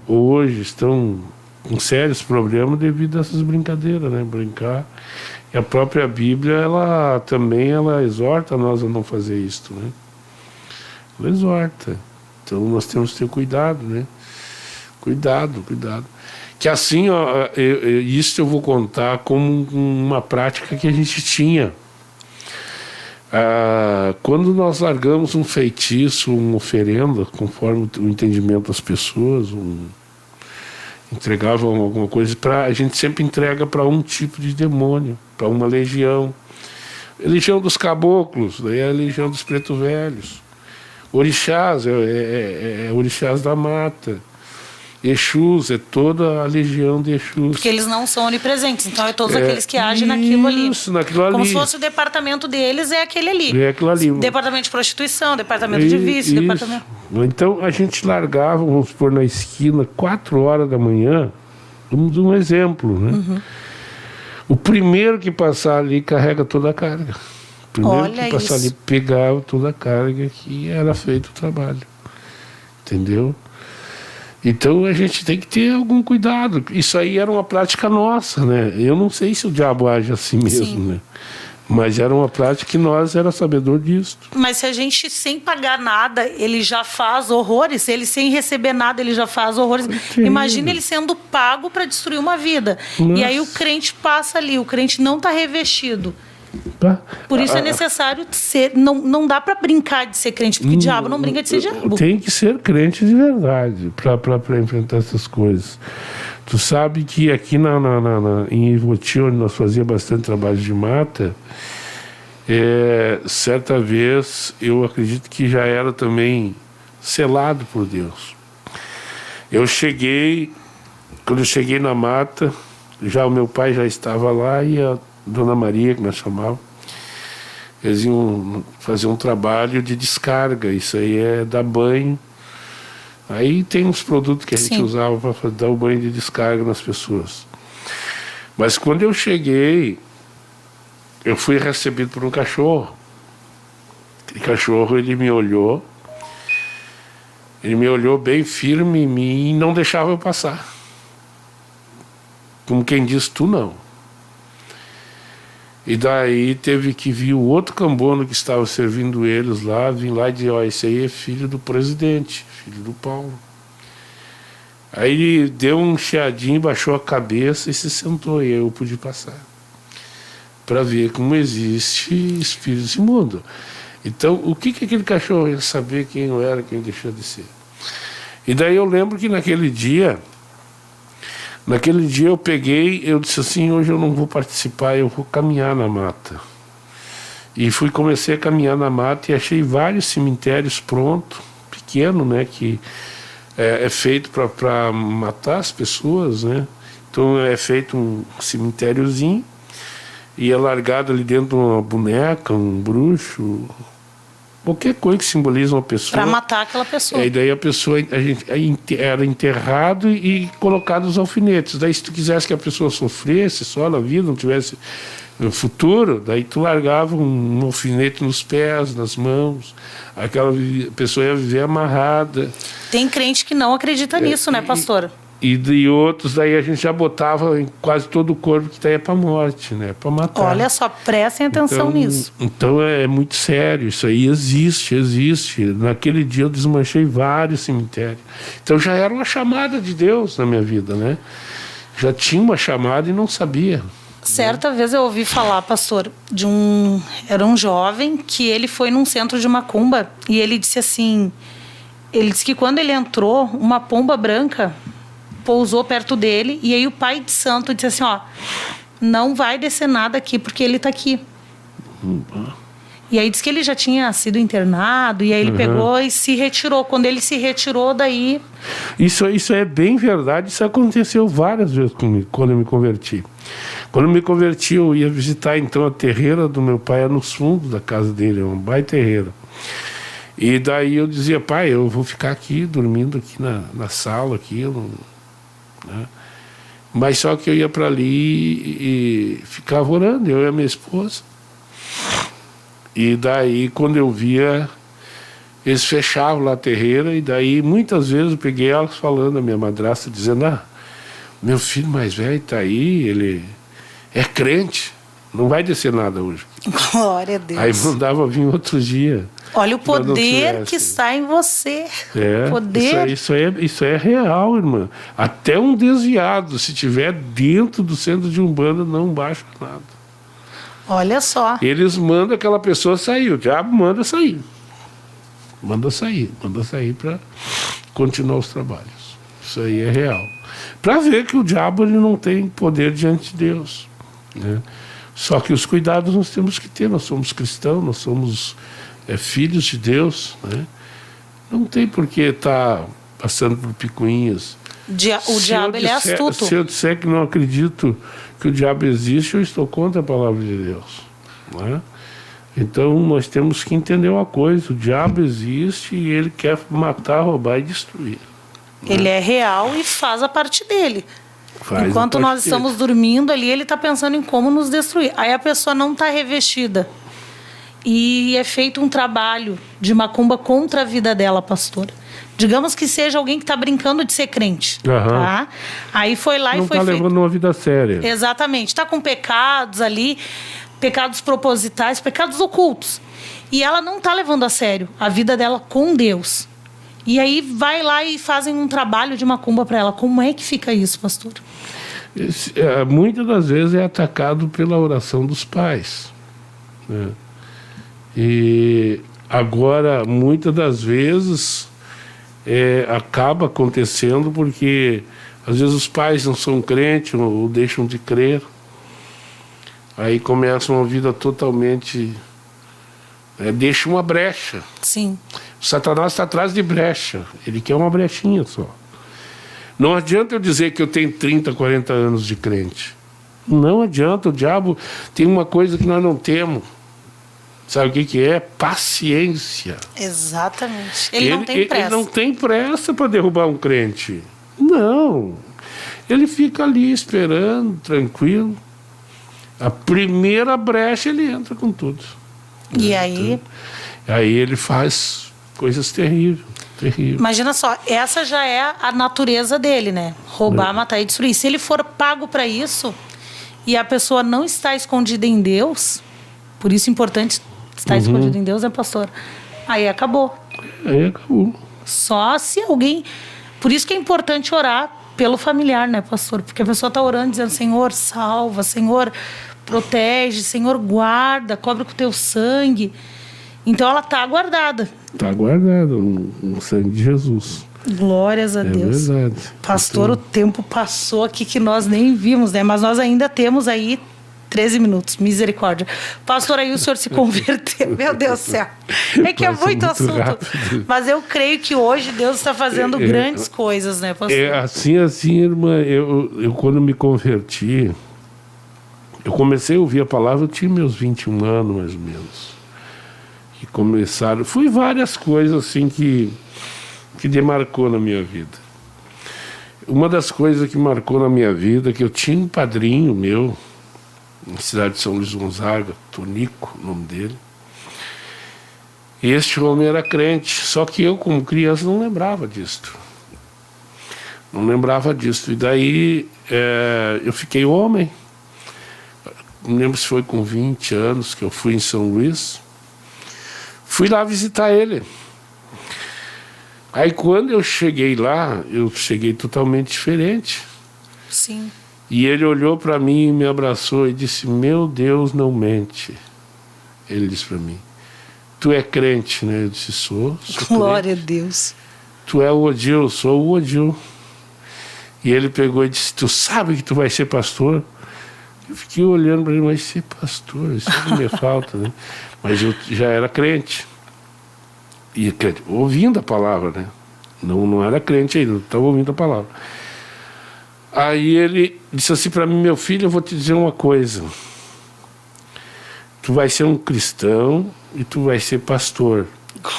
hoje estão com sérios problemas devido a essas brincadeiras, né? Brincar. E a própria Bíblia, ela exorta nós a não fazer isso, né? Ela exorta. Então nós temos que ter cuidado, né? Cuidado. Que assim, isso eu vou contar como uma prática que a gente tinha. Quando nós largamos um feitiço, uma oferenda, conforme o entendimento das pessoas, entregavam alguma coisa, a gente sempre entrega para um tipo de demônio, para uma legião. A legião dos caboclos, daí é a legião dos preto velhos. Orixás, orixás da mata. Exus, é toda a legião de Exus. Porque eles não são onipresentes, então é todos aqueles que agem naquilo ali. Isso, naquilo ali. Como se fosse o departamento deles, é aquele ali. É aquilo ali. Departamento de prostituição, departamento de vício, departamento... Então a gente largava, vamos supor, na esquina, 4 horas da manhã, um exemplo, né? O primeiro que passar ali carrega toda a carga. Primeiro Olha que passar isso. ali, pegar toda a carga que era feito o trabalho. Entendeu? Então a gente tem que ter algum cuidado. Isso aí era uma prática nossa, né? Eu não sei se o diabo age assim mesmo, Sim. né? Mas era uma prática que nós era sabedor disso. Mas se a gente sem pagar nada, ele já faz horrores, ele sem receber nada, ele já faz horrores. Entendo. Imagina ele sendo pago para destruir uma vida. Nossa. E aí o crente passa ali, o crente não está revestido. Tá? Por isso é necessário ser. Não dá para brincar de ser crente, porque diabo não brinca de ser diabo. Tem que ser crente de verdade para enfrentar essas coisas. Tu sabe que aqui em Ivoti, onde nós fazíamos bastante trabalho de mata, certa vez eu acredito que já era também selado por Deus. Quando eu cheguei na mata, já o meu pai já estava lá e a Dona Maria, que nós chamávamos, eles iam fazer um trabalho de descarga. Isso aí é dar banho. Aí tem uns produtos que a gente usava para dar o banho de descarga nas pessoas. Mas quando eu cheguei, eu fui recebido por um cachorro. Aquele cachorro, ele me olhou bem firme em mim e não deixava eu passar. Como quem diz, tu não. E daí teve que vir o outro cambono que estava servindo eles lá, vir lá e dizer, ó, esse aí é filho do presidente, filho do Paulo. Aí ele deu um chiadinho, baixou a cabeça e se sentou, e aí eu pude passar. Para ver como existe espíritos imundos. Então, o que aquele cachorro ia saber quem eu era, quem deixou de ser? E daí eu lembro que naquele dia eu disse assim, hoje eu não vou participar, eu vou caminhar na mata. E comecei a caminhar na mata e achei vários cemitérios prontos, pequeno, né, que é feito para matar as pessoas, né? Então é feito um cemitériozinho e é largado ali dentro de uma boneca, um bruxo, qualquer coisa que simboliza uma pessoa. Para matar aquela pessoa. E daí a pessoa, era enterrado e colocado os alfinetes. Daí se tu quisesse que a pessoa sofresse só na vida, não tivesse futuro, daí tu largava um alfinete nos pés, nas mãos. Aquela pessoa ia viver amarrada. Tem crente que não acredita nisso, né, pastor? E de outros, daí a gente já botava em quase todo o corpo que daí é para morte, né? Para matar. Olha só, prestem atenção nisso. Então é muito sério, isso aí existe. Naquele dia eu desmanchei vários cemitérios. Então já era uma chamada de Deus na minha vida, né? Já tinha uma chamada e não sabia. Certa vez eu ouvi falar, pastor, era um jovem que ele foi num centro de macumba e ele disse assim, ele disse que quando ele entrou, uma pomba branca pousou perto dele e aí o pai de santo disse assim, ó, não vai descer nada aqui porque ele está aqui. E aí disse que ele já tinha sido internado e aí ele pegou e se retirou. Quando ele se retirou, daí... Isso é bem verdade, isso aconteceu várias vezes comigo, quando eu me converti. Quando eu me converti, eu ia visitar então a terreira do meu pai, era nos fundos da casa dele, é um baita terreira. E daí eu dizia, pai, eu vou ficar aqui, dormindo aqui na sala, aqui, né? Mas só que eu ia para ali e ficava orando, eu e a minha esposa. E daí, quando eu via, eles fechavam lá a terreira, e daí muitas vezes eu peguei elas falando, a minha madrasta, dizendo, meu filho mais velho está aí, ele é crente, não vai descer nada hoje. Glória a Deus. Aí mandava vir outro dia. Olha o poder que está em você. Poder. Isso é real, irmã. Até um desviado, se tiver dentro do centro de Umbanda, não baixa nada. Olha só. Eles mandam aquela pessoa sair, o diabo manda sair. Manda sair para continuar os trabalhos. Isso aí é real. Para ver que o diabo ele não tem poder diante de Deus, né? Só que os cuidados nós temos que ter. Nós somos cristãos, nós somos filhos de Deus, né? Não tem por que estar passando por picuinhas. O diabo ele é astuto. Se eu disser que não acredito que o diabo existe, eu estou contra a palavra de Deus, né? Então nós temos que entender uma coisa: o diabo existe e ele quer matar, roubar e destruir. Ele é real e faz a parte dele. Enquanto nós estamos dormindo ali, ele está pensando em como nos destruir. Aí a pessoa não está revestida. e é feito um trabalho de macumba contra a vida dela, pastor. Digamos que seja alguém que está brincando de ser crente. Tá? Aí foi lá não e foi tá feito... levando uma vida séria. Exatamente. Está com pecados ali, pecados propositais, pecados ocultos. E ela não está levando a sério a vida dela com Deus. E aí vai lá e fazem um trabalho de macumba para ela. Como é que fica isso, pastor? Muitas das vezes é atacado pela oração dos pais, né? E agora, muitas das vezes, acaba acontecendo porque às vezes os pais não são crentes ou deixam de crer. Aí começa uma vida totalmente... deixa uma brecha. Sim. O Satanás está atrás de brecha. Ele quer uma brechinha só. Não adianta eu dizer que eu tenho 30, 40 anos de crente. Não adianta. O diabo tem uma coisa que nós não temos. Sabe o que é? Paciência. Exatamente. Ele não tem pressa. Ele não tem pressa para derrubar um crente. Não. Ele fica ali esperando, tranquilo. A primeira brecha ele entra com tudo. E aí? Então, aí ele faz coisas terríveis. Imagina só, essa já é a natureza dele, né? Roubar, matar e destruir. Se ele for pago para isso e a pessoa não está escondida em Deus, por isso é importante estar escondido em Deus, né, pastor? Aí acabou. Aí acabou. Só se alguém... Por isso que é importante orar pelo familiar, né, pastor? Porque a pessoa está orando dizendo, Senhor, salva, Senhor, protege, Senhor, guarda, cobre com o teu sangue. Então ela está guardada. Está guardada no sangue de Jesus. Glórias a Deus. É verdade. Pastor, o tempo passou aqui que nós nem vimos, né? Mas nós ainda temos aí 13 minutos. Misericórdia. Pastor, aí o senhor se converteu. Meu Deus do céu. É que é muito assunto. Rápido. Mas eu creio que hoje Deus está fazendo grandes coisas, né, pastor? Assim, irmã, eu quando me converti, eu comecei a ouvir a palavra, eu tinha meus 21 anos, mais ou menos. E começaram... Foi várias coisas, assim, que demarcou na minha vida. Uma das coisas que marcou na minha vida, que eu tinha um padrinho meu, na cidade de São Luís Gonzaga, Tonico, o nome dele. E este homem era crente, só que eu, como criança, não lembrava disso. Não lembrava disso. E daí eu fiquei homem. Não lembro se foi com 20 anos que eu fui em São Luís. Fui lá visitar ele. Aí quando eu cheguei lá, eu cheguei totalmente diferente. Sim. E ele olhou para mim e me abraçou e disse, meu Deus, não mente. Ele disse para mim, tu é crente, né? Eu disse, sou Glória crente. a Deus. Tu é o Odil, eu sou o Odil. E ele pegou e disse, tu sabe que tu vai ser pastor? Eu fiquei olhando para ele, mas ser pastor, isso não me falta, né? Mas eu já era crente. E ouvindo a palavra, né? Não era crente ainda, estava ouvindo a palavra. Aí ele disse assim para mim, meu filho, eu vou te dizer uma coisa. Tu vai ser um cristão e tu vai ser pastor.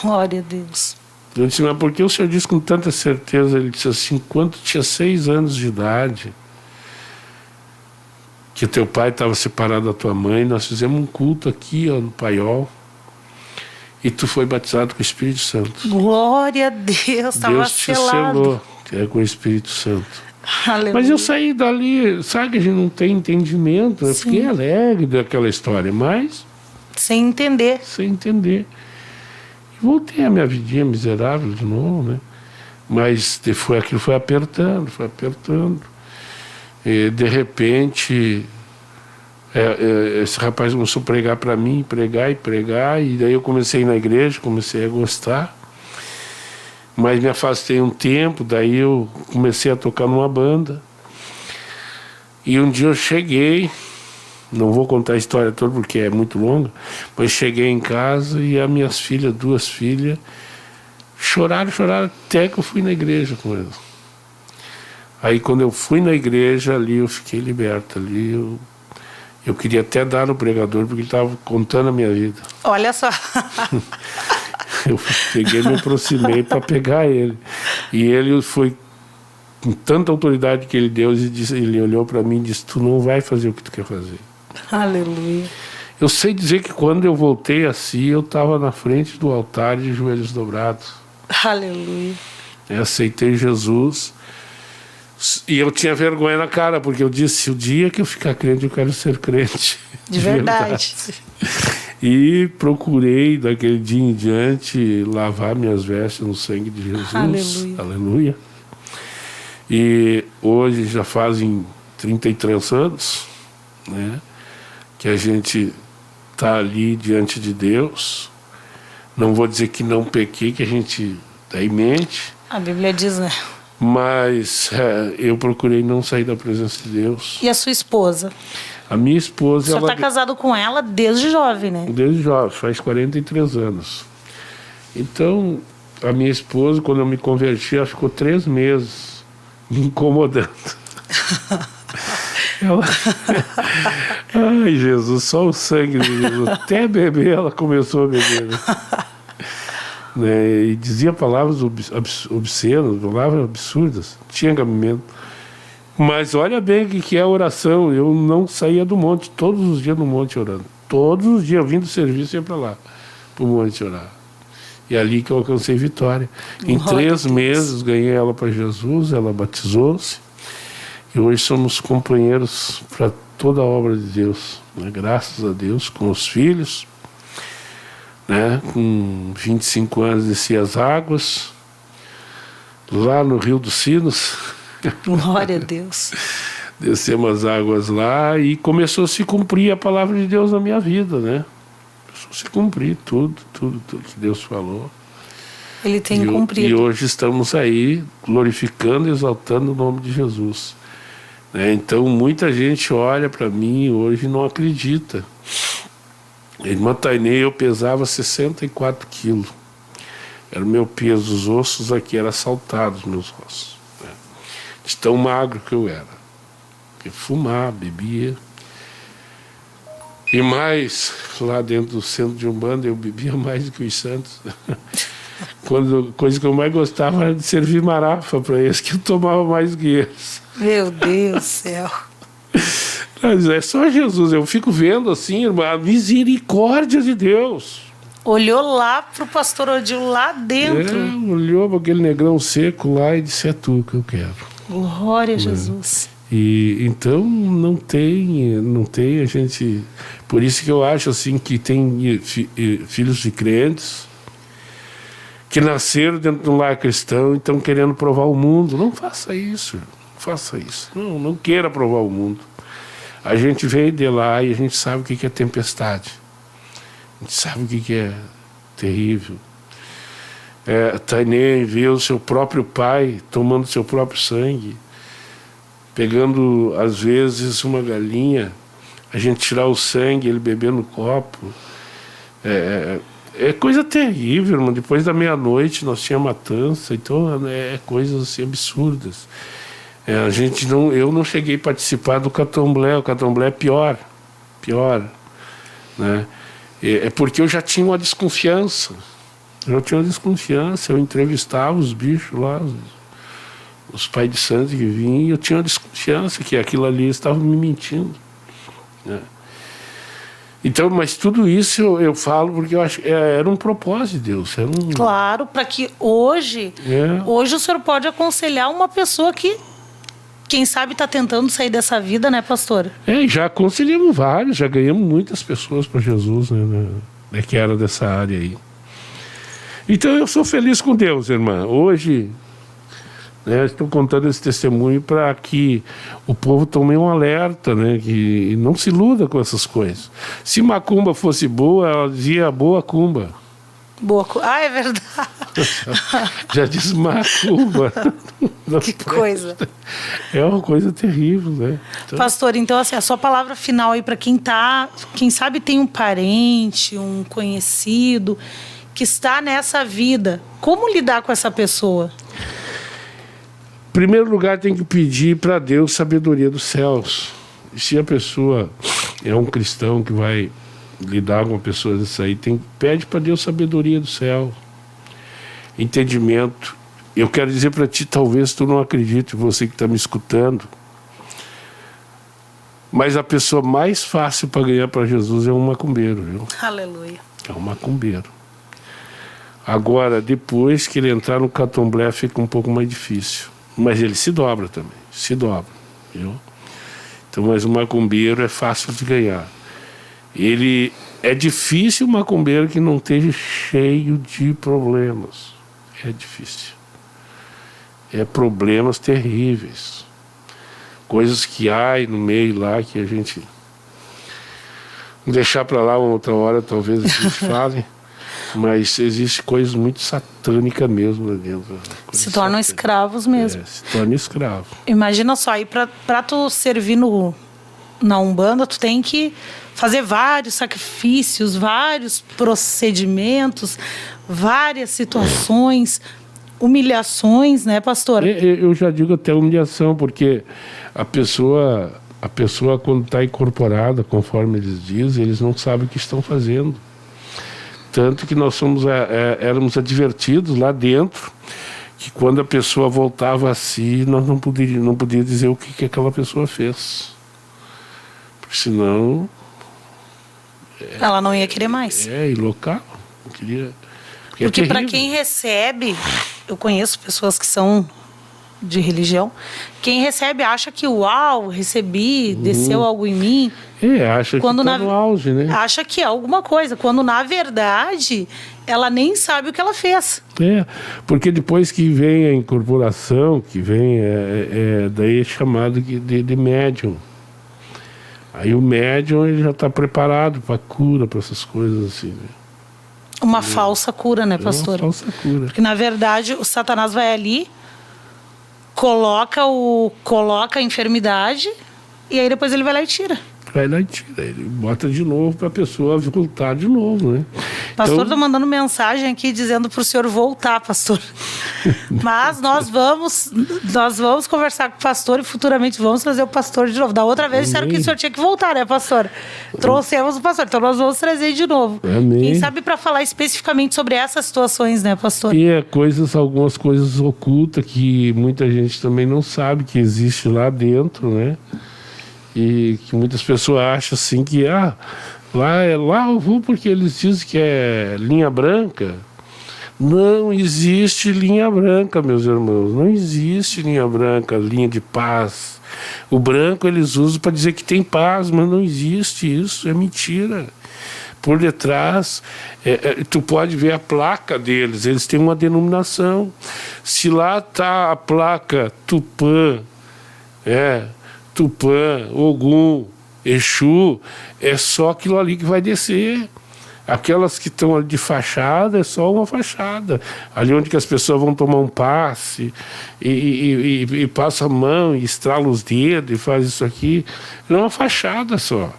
Glória a Deus. Eu disse, mas por que o senhor disse com tanta certeza? Ele disse assim, quando tinha 6 anos de idade, que teu pai estava separado da tua mãe, nós fizemos um culto aqui, ó, no Paiol, e tu foi batizado com o Espírito Santo. Glória a Deus, estava Deus te selou com o Espírito Santo. Aleluia. Mas eu saí dali, sabe que a gente não tem entendimento, eu fiquei alegre daquela história, mas... Sem entender. Sem entender. E voltei a minha vidinha miserável de novo, né? Mas aquilo foi apertando, E de repente, esse rapaz começou a pregar para mim, pregar, e daí eu comecei a ir na igreja, comecei a gostar. Mas me afastei um tempo, daí eu comecei a tocar numa banda. E um dia eu cheguei, não vou contar a história toda porque é muito longa, mas cheguei em casa e as minhas filhas, 2 filhas, choraram até que eu fui na igreja com elas. Aí quando eu fui na igreja, ali eu fiquei liberto, ali eu queria até dar no pregador porque ele estava contando a minha vida. Olha só. Eu peguei, me aproximei para pegar ele. E ele foi com tanta autoridade que ele deu, ele olhou para mim e disse, tu não vai fazer o que tu quer fazer. Aleluia. Eu sei dizer que quando eu voltei assim, eu estava na frente do altar de joelhos dobrados. Aleluia. Eu aceitei Jesus e eu tinha vergonha na cara, porque eu disse, o dia que eu ficar crente, eu quero ser crente. De verdade. E procurei, daquele dia em diante, lavar minhas vestes no sangue de Jesus. Aleluia. Aleluia. E hoje já fazem 33 anos, né, que a gente está ali diante de Deus. Não vou dizer que não pequei, que a gente daí mente. A Bíblia diz, né? Mas eu procurei não sair da presença de Deus. E a sua esposa? A minha esposa... O senhor está casado com ela desde jovem, né? Desde jovem, faz 43 anos. Então, a minha esposa, quando eu me converti, ela ficou 3 meses me incomodando. Ela... Ai, Jesus, só o sangue de Jesus. Até beber, ela começou a beber. Né? E dizia palavras obscenas, palavras absurdas, xingamento. Mas olha bem o que é a oração. Eu não saía do monte, todos os dias no monte orando. Todos os dias, vindo do serviço, ia para lá, para o monte orar. E é ali que eu alcancei vitória. Em 3 meses, ganhei ela para Jesus, ela batizou-se. E hoje somos companheiros para toda a obra de Deus. Né? Graças a Deus, com os filhos. Né? Com 25 anos, desci as águas. Lá no Rio dos Sinos. Glória a Deus. Descemos as águas lá e começou a se cumprir a palavra de Deus na minha vida, né? Começou a se cumprir tudo que Deus falou. Ele tem cumprido. E hoje estamos aí glorificando e exaltando o nome de Jesus. Né? Então muita gente olha para mim hoje e não acredita. A irmã Tainê, eu pesava 64 quilos. Era o meu peso, os ossos aqui eram saltados, meus ossos. De tão magro que eu era. Eu fumava, bebia. E mais, lá dentro do centro de Umbanda, eu bebia mais do que os santos. Coisa que eu mais gostava era de servir marafa para eles, que eu tomava mais do que eles. Meu Deus do céu. Mas é só Jesus, eu fico vendo assim, irmã, a misericórdia de Deus. Olhou lá pro pastor Odil lá dentro. Olhou para aquele negrão seco lá e disse, é tu que eu quero. Glória a Jesus. E então não tem a gente... Por isso que eu acho assim que tem filhos de crentes que nasceram dentro de um lar cristão e estão querendo provar o mundo. Não faça isso, não faça isso. Não queira provar o mundo. A gente veio de lá e a gente sabe o que é tempestade. A gente sabe o que é terrível. Tainê vê o seu próprio pai tomando seu próprio sangue, pegando às vezes uma galinha, a gente tirar o sangue, ele beber no copo. É coisa terrível, irmão. Depois da meia-noite nós tínhamos matança, então coisas assim absurdas. Eu não cheguei a participar do candomblé. O candomblé é pior, né? É porque eu já tinha uma desconfiança. Eu entrevistava os bichos lá, os pais de santo que vinham, e eu tinha uma desconfiança que aquilo ali estava me mentindo. Né? Então, mas tudo isso eu falo porque eu acho que era um propósito de Deus. Claro, para que hoje o senhor pode aconselhar uma pessoa que, quem sabe, está tentando sair dessa vida, né, pastor? Já aconselhamos vários, já ganhamos muitas pessoas para Jesus, né, que era dessa área aí. Então eu sou feliz com Deus, irmã. Hoje, estou contando esse testemunho para que o povo tome um alerta, né, que não se iluda com essas coisas. Se macumba fosse boa, ela dizia boa cumba. É verdade. Já diz macumba. Que coisa. É uma coisa terrível, né? Então... Pastor, então assim, a sua palavra final aí para quem sabe tem um parente, um conhecido que está nessa vida, como lidar com essa pessoa? Em primeiro lugar, tem que pedir para Deus sabedoria dos céus. E se a pessoa é um cristão que vai lidar com uma pessoa dessa aí, pede para Deus sabedoria do céu, entendimento. Eu quero dizer para ti, talvez tu não acredite, você que está me escutando, Mas a pessoa mais fácil para ganhar para Jesus é um macumbeiro, viu? Aleluia. É um macumbeiro. Agora, depois que ele entrar no candomblé, fica um pouco mais difícil. Mas ele se dobra também, se dobra, viu? Então, mas o macumbeiro é fácil de ganhar. Ele é difícil o macumbeiro que não esteja cheio de problemas. É difícil. É problemas terríveis. Coisas que há no meio lá que a gente... deixar para lá uma outra hora, talvez a gente fale. Mas existe coisas muito satânicas mesmo lá dentro. Se tornam escravos mesmo. Se torna escravo. Imagina só, aí pra tu servir na Umbanda, tu tem que fazer vários sacrifícios, vários procedimentos, várias situações, humilhações, né, pastor? Eu já digo até humilhação, porque a pessoa quando está incorporada, conforme eles dizem, eles não sabem o que estão fazendo. Tanto que nós éramos advertidos lá dentro que quando a pessoa voltava a si, nós não podia dizer o que aquela pessoa fez. Porque senão... ela não ia querer mais. E local. Não queria... Porque para quem recebe, eu conheço pessoas que são de religião, quem recebe acha que, uau, recebi, desceu algo em mim. Acha que está no auge, né? Acha que é alguma coisa, quando na verdade ela nem sabe o que ela fez. Porque depois que vem a incorporação, que vem, daí é chamado de médium. Aí o médium ele já está preparado para cura, para essas coisas assim, né? Uma falsa cura, né, pastor? Uma falsa cura. Porque na verdade o Satanás vai ali, coloca a enfermidade e aí depois ele vai lá e tira. Ele bota de novo para a pessoa voltar de novo, né? Pastor, então... tô mandando mensagem aqui dizendo para o senhor voltar, pastor. Mas nós vamos conversar com o pastor e futuramente vamos trazer o pastor de novo. Da outra vez disseram que o senhor tinha que voltar, né, pastor? Trouxemos o pastor, então nós vamos trazer de novo. Amém. Quem sabe para falar especificamente sobre essas situações, né, pastor? E algumas coisas ocultas que muita gente também não sabe que existe lá dentro, né? E que muitas pessoas acham assim que lá eu vou porque eles dizem que é linha branca. Não existe linha branca, meus irmãos. Não existe linha branca, linha de paz. O branco eles usam para dizer que tem paz, mas não existe isso, é mentira. Por detrás, tu pode ver a placa deles, eles têm uma denominação. Se lá está a placa Tupã, Tupã, Ogum, Exu, é só aquilo ali que vai descer. Aquelas que estão ali de fachada, é só uma fachada. Ali onde que as pessoas vão tomar um passe e passa a mão e estrala os dedos e faz isso aqui. É uma fachada só,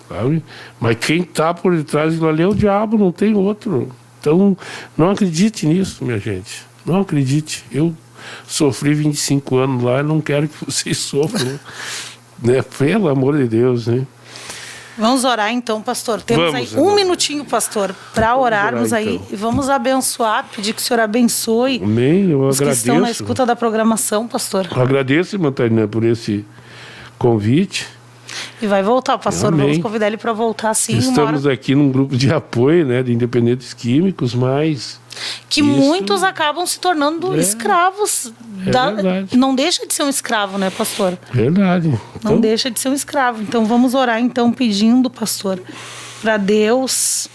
sabe? Mas quem está por detrás daquilo ali é o diabo, não tem outro. Então, não acredite nisso, minha gente. Não acredite. Eu sofri 25 anos lá, não quero que vocês sofram, né? Pelo amor de Deus, né? Vamos orar então, pastor. Temos aí um minutinho, pastor, para orarmos orar, aí então. e vamos abençoar, pedir que o senhor abençoe. Amém, eu os que agradeço. estão na escuta da programação, pastor. Eu agradeço, irmã Tainá, por esse convite. E vai voltar, pastor. Amém. Vamos convidar ele para voltar sim. Estamos aqui num grupo de apoio, né, de independentes químicos, mas... Que muitos acabam se tornando escravos. Verdade. Não deixa de ser um escravo, né, pastor? Verdade. Não deixa de ser um escravo. Então vamos orar, então, pedindo, pastor, para Deus.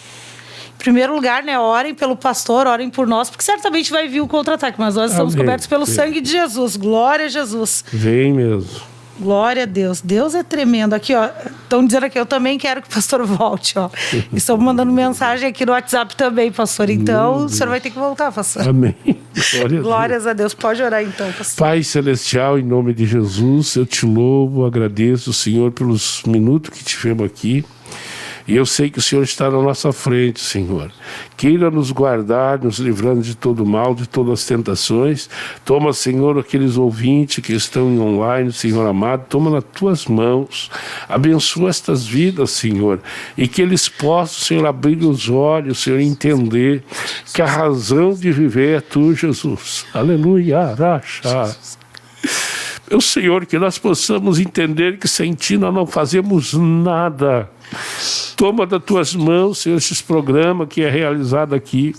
Em primeiro lugar, né, orem pelo pastor, orem por nós, porque certamente vai vir o contra-ataque, mas nós estamos cobertos pelo sangue de Jesus. Glória a Jesus. Vem mesmo. Glória a Deus. Deus é tremendo. Aqui, ó, estão dizendo aqui, eu também quero que o pastor volte, ó. E estão mandando mensagem aqui no WhatsApp também, pastor. Então, o senhor vai ter que voltar, pastor. Amém. Glórias a Deus. Pode orar, então, pastor. Pai Celestial, em nome de Jesus, eu te louvo, agradeço, Senhor, pelos minutos que tivemos aqui. E eu sei que o Senhor está na nossa frente, Senhor. Queira nos guardar, nos livrando de todo mal, de todas as tentações. Toma, Senhor, aqueles ouvintes que estão online, Senhor amado, toma nas tuas mãos. Abençoa estas vidas, Senhor. E que eles possam, Senhor, abrir os olhos, Senhor, entender que a razão de viver é tu, Jesus. Aleluia, araxa. Meu Senhor, que nós possamos entender que sem Ti nós não fazemos nada. Toma das Tuas mãos, Senhor, esses programas que é realizado aqui,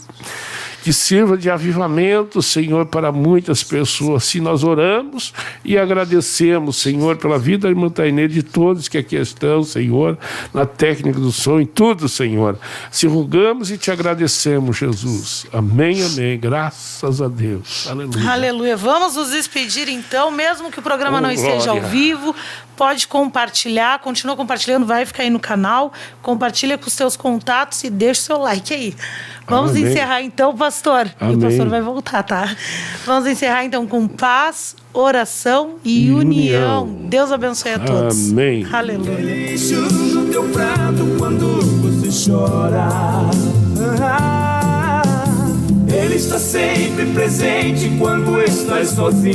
que sirva de avivamento, Senhor, para muitas pessoas. Se nós oramos e agradecemos, Senhor, pela vida da irmã Tainê, de todos que aqui estão, Senhor, na técnica do som, em tudo, Senhor. Se rogamos e te agradecemos, Jesus. Amém, amém. Graças a Deus. Aleluia. Aleluia. Vamos nos despedir, então, mesmo que o programa não esteja ao vivo. Pode compartilhar, continua compartilhando, vai ficar aí no canal, compartilha com os seus contatos e deixa o seu like aí. Vamos encerrar então, pastor. Amém. E o pastor vai voltar, tá? Vamos encerrar então com paz, oração e união. Deus abençoe a todos. Amém. Aleluia. Lixo no teu prato quando você chora. Ele está sempre presente quando estás sozinho.